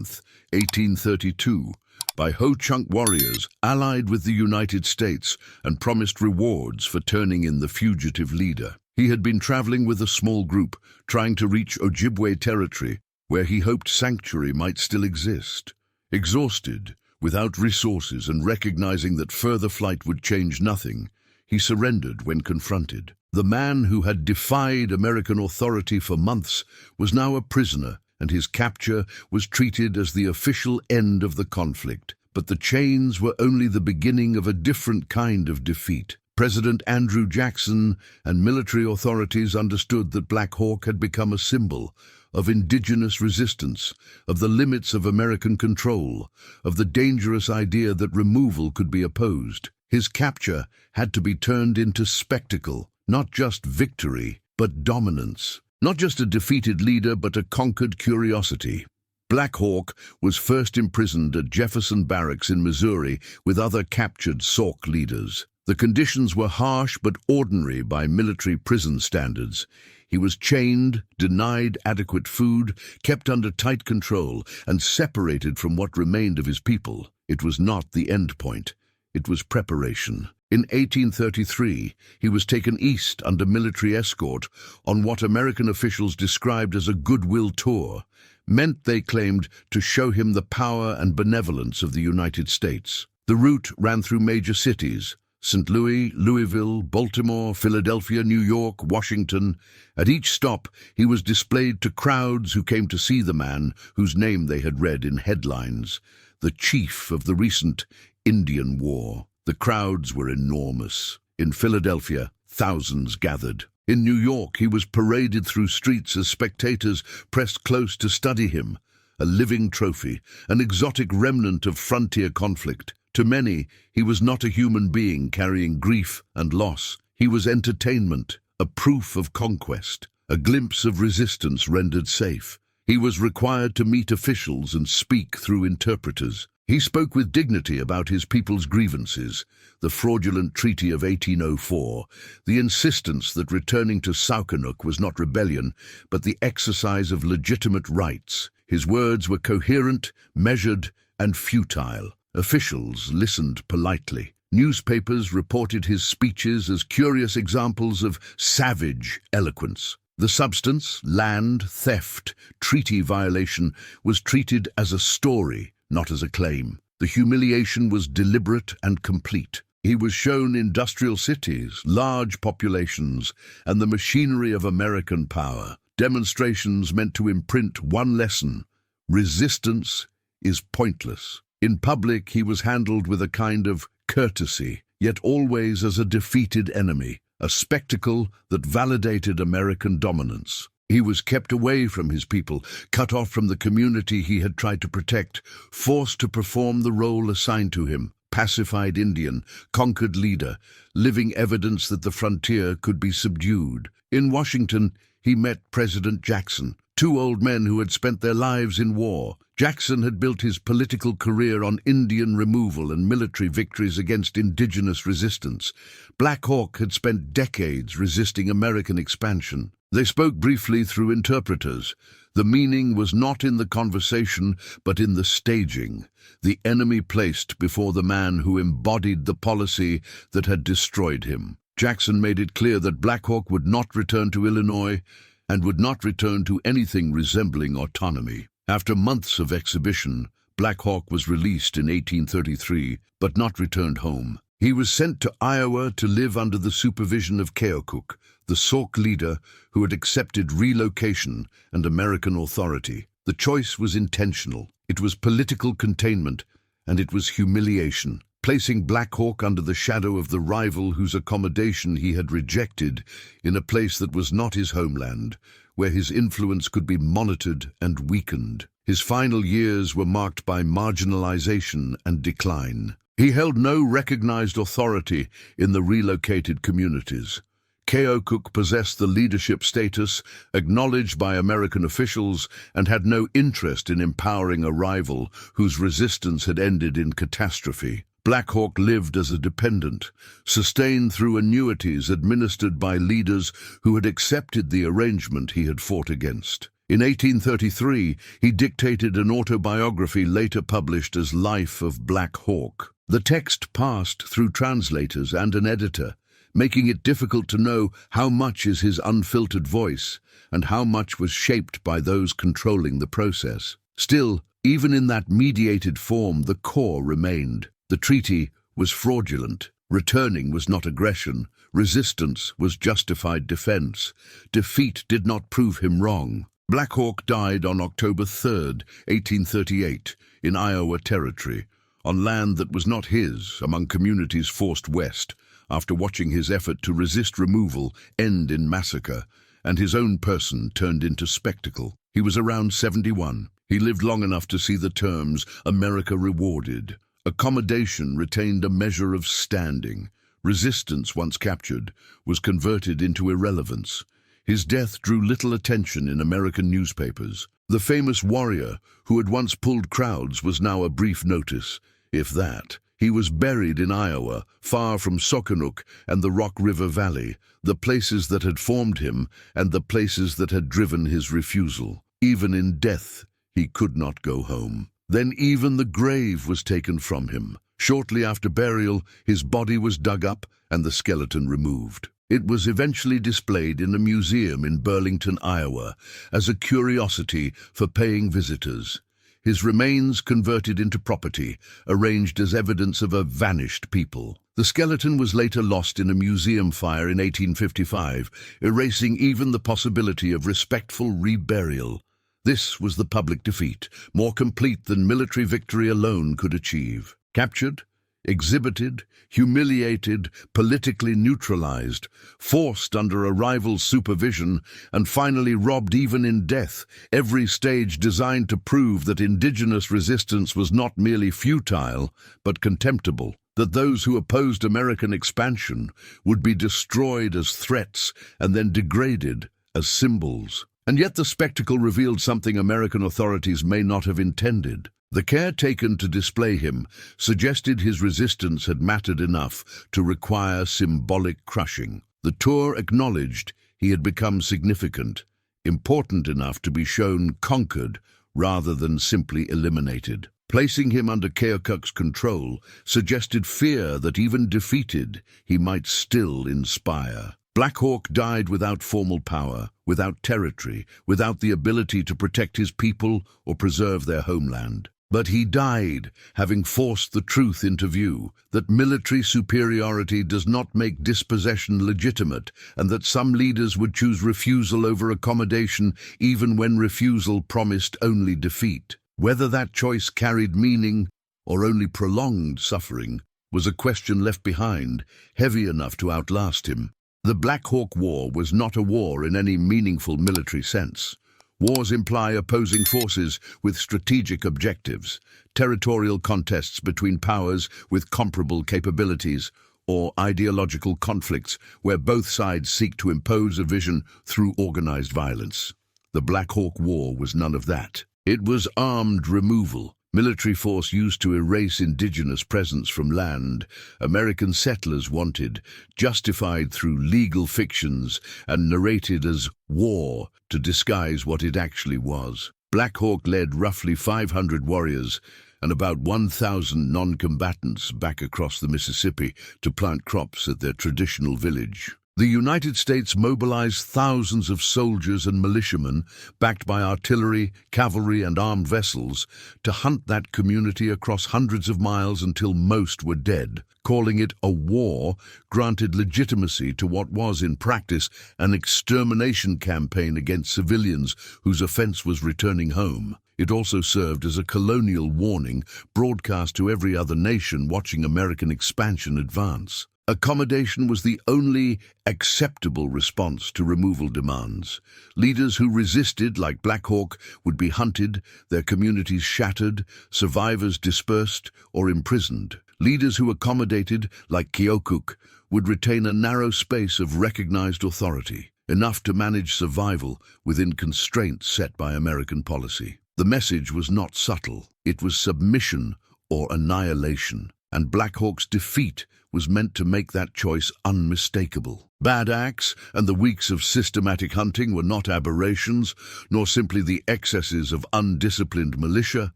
1832, by Ho-Chunk warriors allied with the United States and promised rewards for turning in the fugitive leader. He had been traveling with a small group, trying to reach Ojibwe territory, where he hoped sanctuary might still exist. Exhausted, without resources and recognizing that further flight would change nothing, he surrendered when confronted. The man who had defied American authority for months was now a prisoner, and his capture was treated as the official end of the conflict. But the chains were only the beginning of a different kind of defeat. President Andrew Jackson and military authorities understood that Black Hawk had become a symbol of indigenous resistance, of the limits of American control, of the dangerous idea that removal could be opposed. His capture had to be turned into spectacle, not just victory, but dominance. Not just a defeated leader, but a conquered curiosity. Black Hawk was first imprisoned at Jefferson Barracks in Missouri with other captured Sauk leaders. The conditions were harsh but ordinary by military prison standards. He was chained, denied adequate food, kept under tight control, and separated from what remained of his people. It was not the end point. It was preparation. In 1833, he was taken east under military escort on what American officials described as a goodwill tour, meant, they claimed, to show him the power and benevolence of the United States. The route ran through major cities: St. Louis, Louisville, Baltimore, Philadelphia, New York, Washington. At each stop, he was displayed to crowds who came to see the man whose name they had read in headlines, the chief of the recent Indian War. The crowds were enormous. In Philadelphia, thousands gathered. In New York, he was paraded through streets as spectators pressed close to study him, a living trophy, an exotic remnant of frontier conflict. To many, he was not a human being carrying grief and loss. He was entertainment, a proof of conquest, a glimpse of resistance rendered safe. He was required to meet officials and speak through interpreters. He spoke with dignity about his people's grievances, the fraudulent Treaty of 1804, the insistence that returning to Saukenuk was not rebellion, but the exercise of legitimate rights. His words were coherent, measured, and futile. Officials listened politely. Newspapers reported his speeches as curious examples of savage eloquence. The substance, land, theft, treaty violation, was treated as a story, not as a claim. The humiliation was deliberate and complete. He was shown industrial cities, large populations, and the machinery of American power. Demonstrations meant to imprint one lesson: resistance is pointless. In public, he was handled with a kind of courtesy, yet always as a defeated enemy, a spectacle that validated American dominance. He was kept away from his people, cut off from the community he had tried to protect, forced to perform the role assigned to him: pacified Indian, conquered leader, living evidence that the frontier could be subdued. In Washington, he met President Jackson. two old men who had spent their lives in war. Jackson had built his political career on Indian removal and military victories against indigenous resistance. Black Hawk had spent decades resisting American expansion. They spoke briefly through interpreters. The meaning was not in the conversation, but in the staging, the enemy placed before the man who embodied the policy that had destroyed him. Jackson made it clear that Black Hawk would not return to Illinois and would not return to anything resembling autonomy. After months of exhibition, Black Hawk was released in 1833, but not returned home. He was sent to Iowa to live under the supervision of Keokuk, the Sauk leader who had accepted relocation and American authority. The choice was intentional. It was political containment, and it was humiliation. Placing Black Hawk under the shadow of the rival whose accommodation he had rejected in a place that was not his homeland, where his influence could be monitored and weakened. His final years were marked by marginalization and decline. He held no recognized authority in the relocated communities. Keokuk possessed the leadership status acknowledged by American officials and had no interest in empowering a rival whose resistance had ended in catastrophe. Black Hawk lived as a dependent, sustained through annuities administered by leaders who had accepted the arrangement he had fought against. In 1833, he dictated an autobiography later published as Life of Black Hawk. The text passed through translators and an editor, making it difficult to know how much is his unfiltered voice and how much was shaped by those controlling the process. Still, even in that mediated form, the core remained. The treaty was fraudulent. Returning was not aggression. Resistance was justified defense. Defeat did not prove him wrong. Black Hawk died on October 3, 1838, in Iowa Territory, on land that was not his, among communities forced west, after watching his effort to resist removal end in massacre, and his own person turned into spectacle. He was around 71. He lived long enough to see the terms "America rewarded." Accommodation retained a measure of standing. Resistance, once captured, was converted into irrelevance. His death drew little attention in American newspapers. The famous warrior who had once pulled crowds was now a brief notice, if that. He was buried in Iowa, far from Sokonuk and the Rock River Valley, the places that had formed him and the places that had driven his refusal. Even in death, he could not go home. Then even the grave was taken from him. Shortly after burial, his body was dug up and the skeleton removed. It was eventually displayed in a museum in Burlington, Iowa, as a curiosity for paying visitors. His remains converted into property, arranged as evidence of a vanished people. The skeleton was later lost in a museum fire in 1855, erasing even the possibility of respectful reburial. This was the public defeat, more complete than military victory alone could achieve. Captured, exhibited, humiliated, politically neutralized, forced under a rival's supervision, and finally robbed even in death, every stage designed to prove that indigenous resistance was not merely futile, but contemptible, that those who opposed American expansion would be destroyed as threats and then degraded as symbols. And yet the spectacle revealed something American authorities may not have intended. The care taken to display him suggested his resistance had mattered enough to require symbolic crushing. The tour acknowledged he had become significant, important enough to be shown conquered rather than simply eliminated. Placing him under Keokuk's control suggested fear that even defeated, he might still inspire. Black Hawk died without formal power, without territory, without the ability to protect his people or preserve their homeland. But he died, having forced the truth into view, that military superiority does not make dispossession legitimate, and that some leaders would choose refusal over accommodation even when refusal promised only defeat. Whether that choice carried meaning or only prolonged suffering was a question left behind, heavy enough to outlast him. The Black Hawk War was not a war in any meaningful military sense. Wars imply opposing forces with strategic objectives, territorial contests between powers with comparable capabilities, or ideological conflicts where both sides seek to impose a vision through organized violence. The Black Hawk War was none of that. It was armed removal, military force used to erase indigenous presence from land American settlers wanted, justified through legal fictions and narrated as war to disguise what it actually was. Black Hawk led roughly 500 warriors and about 1,000 non-combatants back across the Mississippi to plant crops at their traditional village. The United States mobilized thousands of soldiers and militiamen, backed by artillery, cavalry, and armed vessels, to hunt that community across hundreds of miles until most were dead. Calling it a war granted legitimacy to what was, in practice, an extermination campaign against civilians whose offense was returning home. It also served as a colonial warning broadcast to every other nation watching American expansion advance. Accommodation was the only acceptable response to removal demands. Leaders who resisted, like Black Hawk, would be hunted, their communities shattered, survivors dispersed or imprisoned. Leaders who accommodated, like Keokuk, would retain a narrow space of recognized authority, enough to manage survival within constraints set by American policy. The message was not subtle. It was submission or annihilation, and Black Hawk's defeat was meant to make that choice unmistakable. Bad acts and the weeks of systematic hunting were not aberrations, nor simply the excesses of undisciplined militia.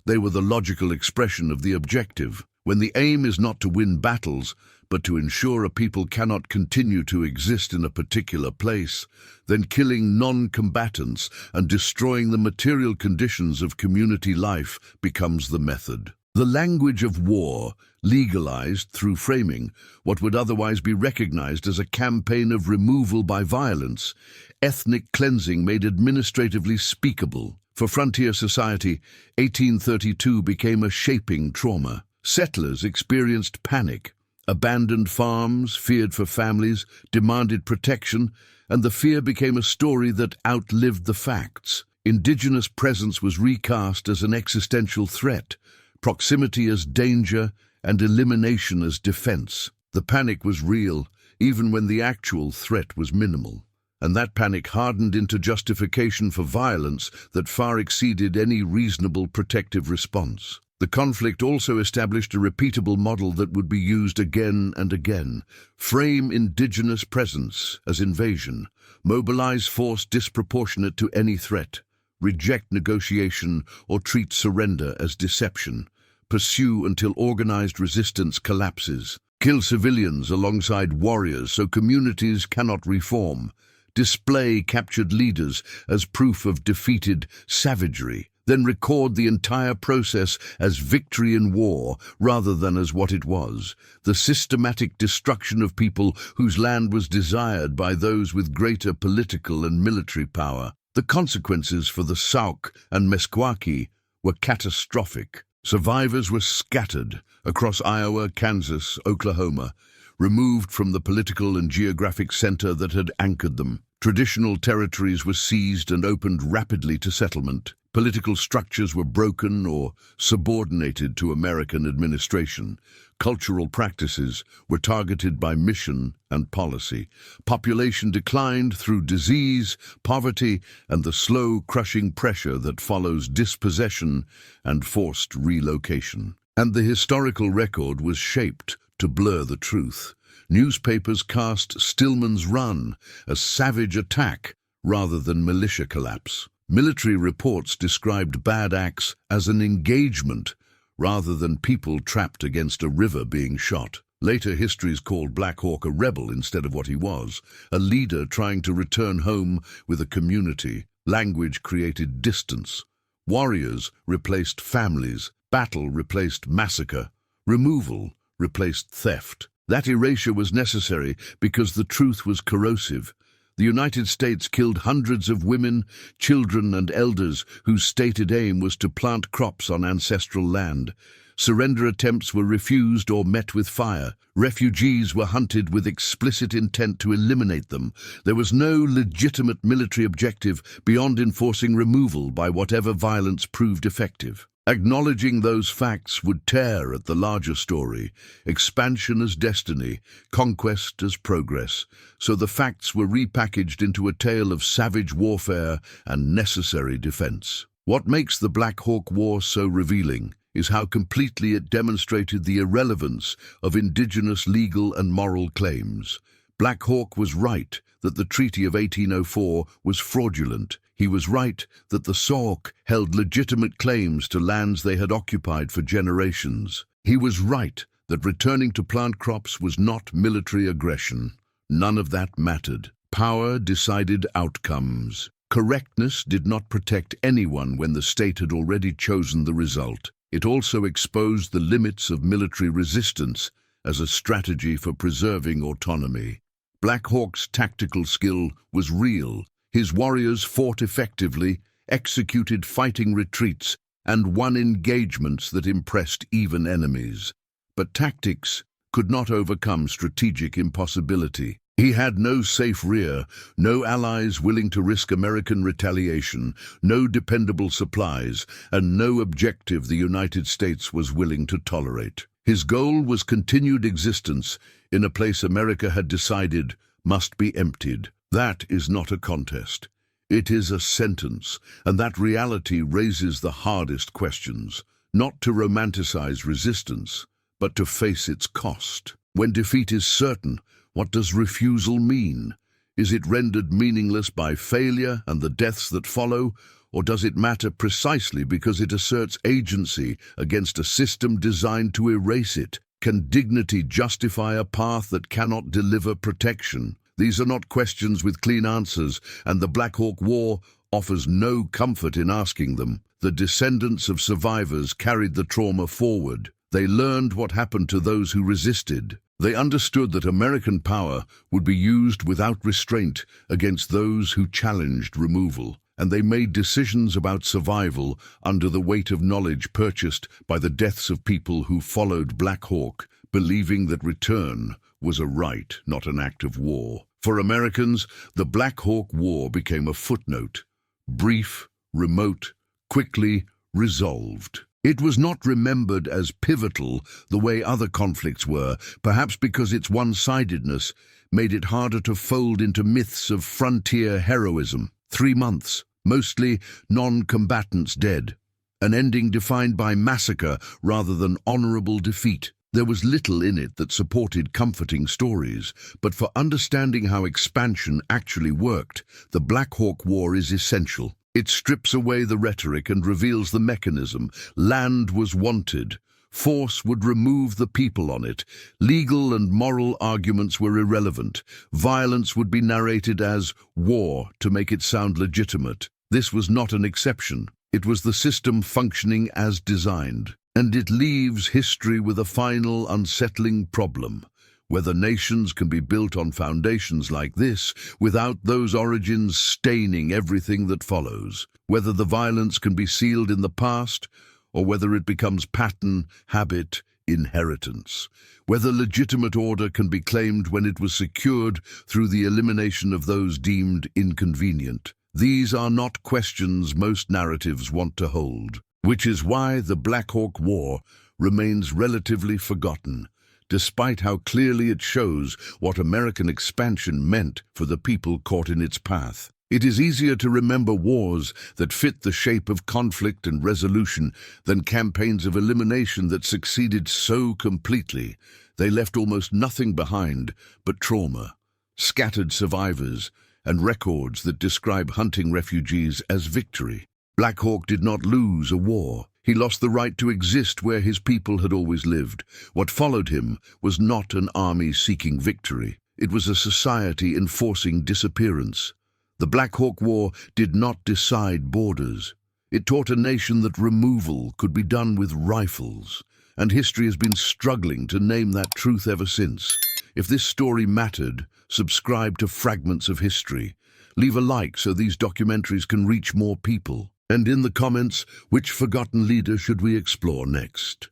They were the logical expression of the objective. When the aim is not to win battles, but to ensure a people cannot continue to exist in a particular place, then killing non-combatants and destroying the material conditions of community life becomes the method. The language of war legalized through framing what would otherwise be recognized as a campaign of removal by violence, ethnic cleansing made administratively speakable. For frontier society, 1832 became a shaping trauma. Settlers experienced panic, abandoned farms, feared for families, demanded protection, and the fear became a story that outlived the facts. Indigenous presence was recast as an existential threat, proximity as danger, and elimination as defense. The panic was real, even when the actual threat was minimal. And that panic hardened into justification for violence that far exceeded any reasonable protective response. The conflict also established a repeatable model that would be used again and again. Frame indigenous presence as invasion, mobilize force disproportionate to any threat, reject negotiation or treat surrender as deception, pursue until organized resistance collapses, kill civilians alongside warriors so communities cannot reform, display captured leaders as proof of defeated savagery, then record the entire process as victory in war rather than as what it was, the systematic destruction of people whose land was desired by those with greater political and military power. The consequences for the Sauk and Mesquaki were catastrophic. Survivors were scattered across Iowa, Kansas, Oklahoma, removed from the political and geographic center that had anchored them. Traditional territories were seized and opened rapidly to settlement. Political structures were broken or subordinated to American administration. Cultural practices were targeted by mission and policy. Population declined through disease, poverty, and the slow, crushing pressure that follows dispossession and forced relocation. And the historical record was shaped to blur the truth. Newspapers cast Stillman's Run as savage attack rather than militia collapse. Military reports described bad acts as an engagement rather than people trapped against a river being shot. Later histories called Black Hawk a rebel instead of what he was, a leader trying to return home with a community. Language created distance. Warriors replaced families. Battle replaced massacre. Removal replaced theft. That erasure was necessary because the truth was corrosive. The United States killed hundreds of women, children, and elders whose stated aim was to plant crops on ancestral land. Surrender attempts were refused or met with fire. Refugees were hunted with explicit intent to eliminate them. There was no legitimate military objective beyond enforcing removal by whatever violence proved effective. Acknowledging those facts would tear at the larger story, expansion as destiny, conquest as progress, so the facts were repackaged into a tale of savage warfare and necessary defense. What makes the Black Hawk War so revealing is how completely it demonstrated the irrelevance of indigenous legal and moral claims. Black Hawk was right that the Treaty of 1804 was fraudulent. He was right that the Sauk held legitimate claims to lands they had occupied for generations. He was right that returning to plant crops was not military aggression. None of that mattered. Power decided outcomes. Correctness did not protect anyone when the state had already chosen the result. It also exposed the limits of military resistance as a strategy for preserving autonomy. Black Hawk's tactical skill was real. His warriors fought effectively, executed fighting retreats, and won engagements that impressed even enemies. But tactics could not overcome strategic impossibility. He had no safe rear, no allies willing to risk American retaliation, no dependable supplies, and no objective the United States was willing to tolerate. His goal was continued existence in a place America had decided must be emptied. That is not a contest. It is a sentence, and that reality raises the hardest questions, not to romanticize resistance, but to face its cost. When defeat is certain, what does refusal mean? Is it rendered meaningless by failure and the deaths that follow, or does it matter precisely because it asserts agency against a system designed to erase it? Can dignity justify a path that cannot deliver protection? These are not questions with clean answers, and the Black Hawk War offers no comfort in asking them. The descendants of survivors carried the trauma forward. They learned what happened to those who resisted. They understood that American power would be used without restraint against those who challenged removal, and they made decisions about survival under the weight of knowledge purchased by the deaths of people who followed Black Hawk, believing that return was a right, not an act of war. For Americans, the Black Hawk War became a footnote, brief, remote, quickly resolved. It was not remembered as pivotal the way other conflicts were, perhaps because its one-sidedness made it harder to fold into myths of frontier heroism. 3 months, mostly non-combatants dead. An ending defined by massacre rather than honorable defeat. There was little in it that supported comforting stories, but for understanding how expansion actually worked, the Black Hawk War is essential. It strips away the rhetoric and reveals the mechanism. Land was wanted. Force would remove the people on it. Legal and moral arguments were irrelevant. Violence would be narrated as war to make it sound legitimate. This was not an exception. It was the system functioning as designed. And it leaves history with a final unsettling problem. Whether nations can be built on foundations like this without those origins staining everything that follows. Whether the violence can be sealed in the past or whether it becomes pattern, habit, inheritance. Whether legitimate order can be claimed when it was secured through the elimination of those deemed inconvenient. These are not questions most narratives want to hold, which is why the Black Hawk War remains relatively forgotten, despite how clearly it shows what American expansion meant for the people caught in its path. It is easier to remember wars that fit the shape of conflict and resolution than campaigns of elimination that succeeded so completely. They left almost nothing behind but trauma, scattered survivors, and records that describe hunting refugees as victory. Black Hawk did not lose a war. He lost the right to exist where his people had always lived. What followed him was not an army seeking victory. It was a society enforcing disappearance. The Black Hawk War did not decide borders. It taught a nation that removal could be done with rifles, and history has been struggling to name that truth ever since. If this story mattered, subscribe to Fragments of History. Leave a like so these documentaries can reach more people. And in the comments, which forgotten leader should we explore next?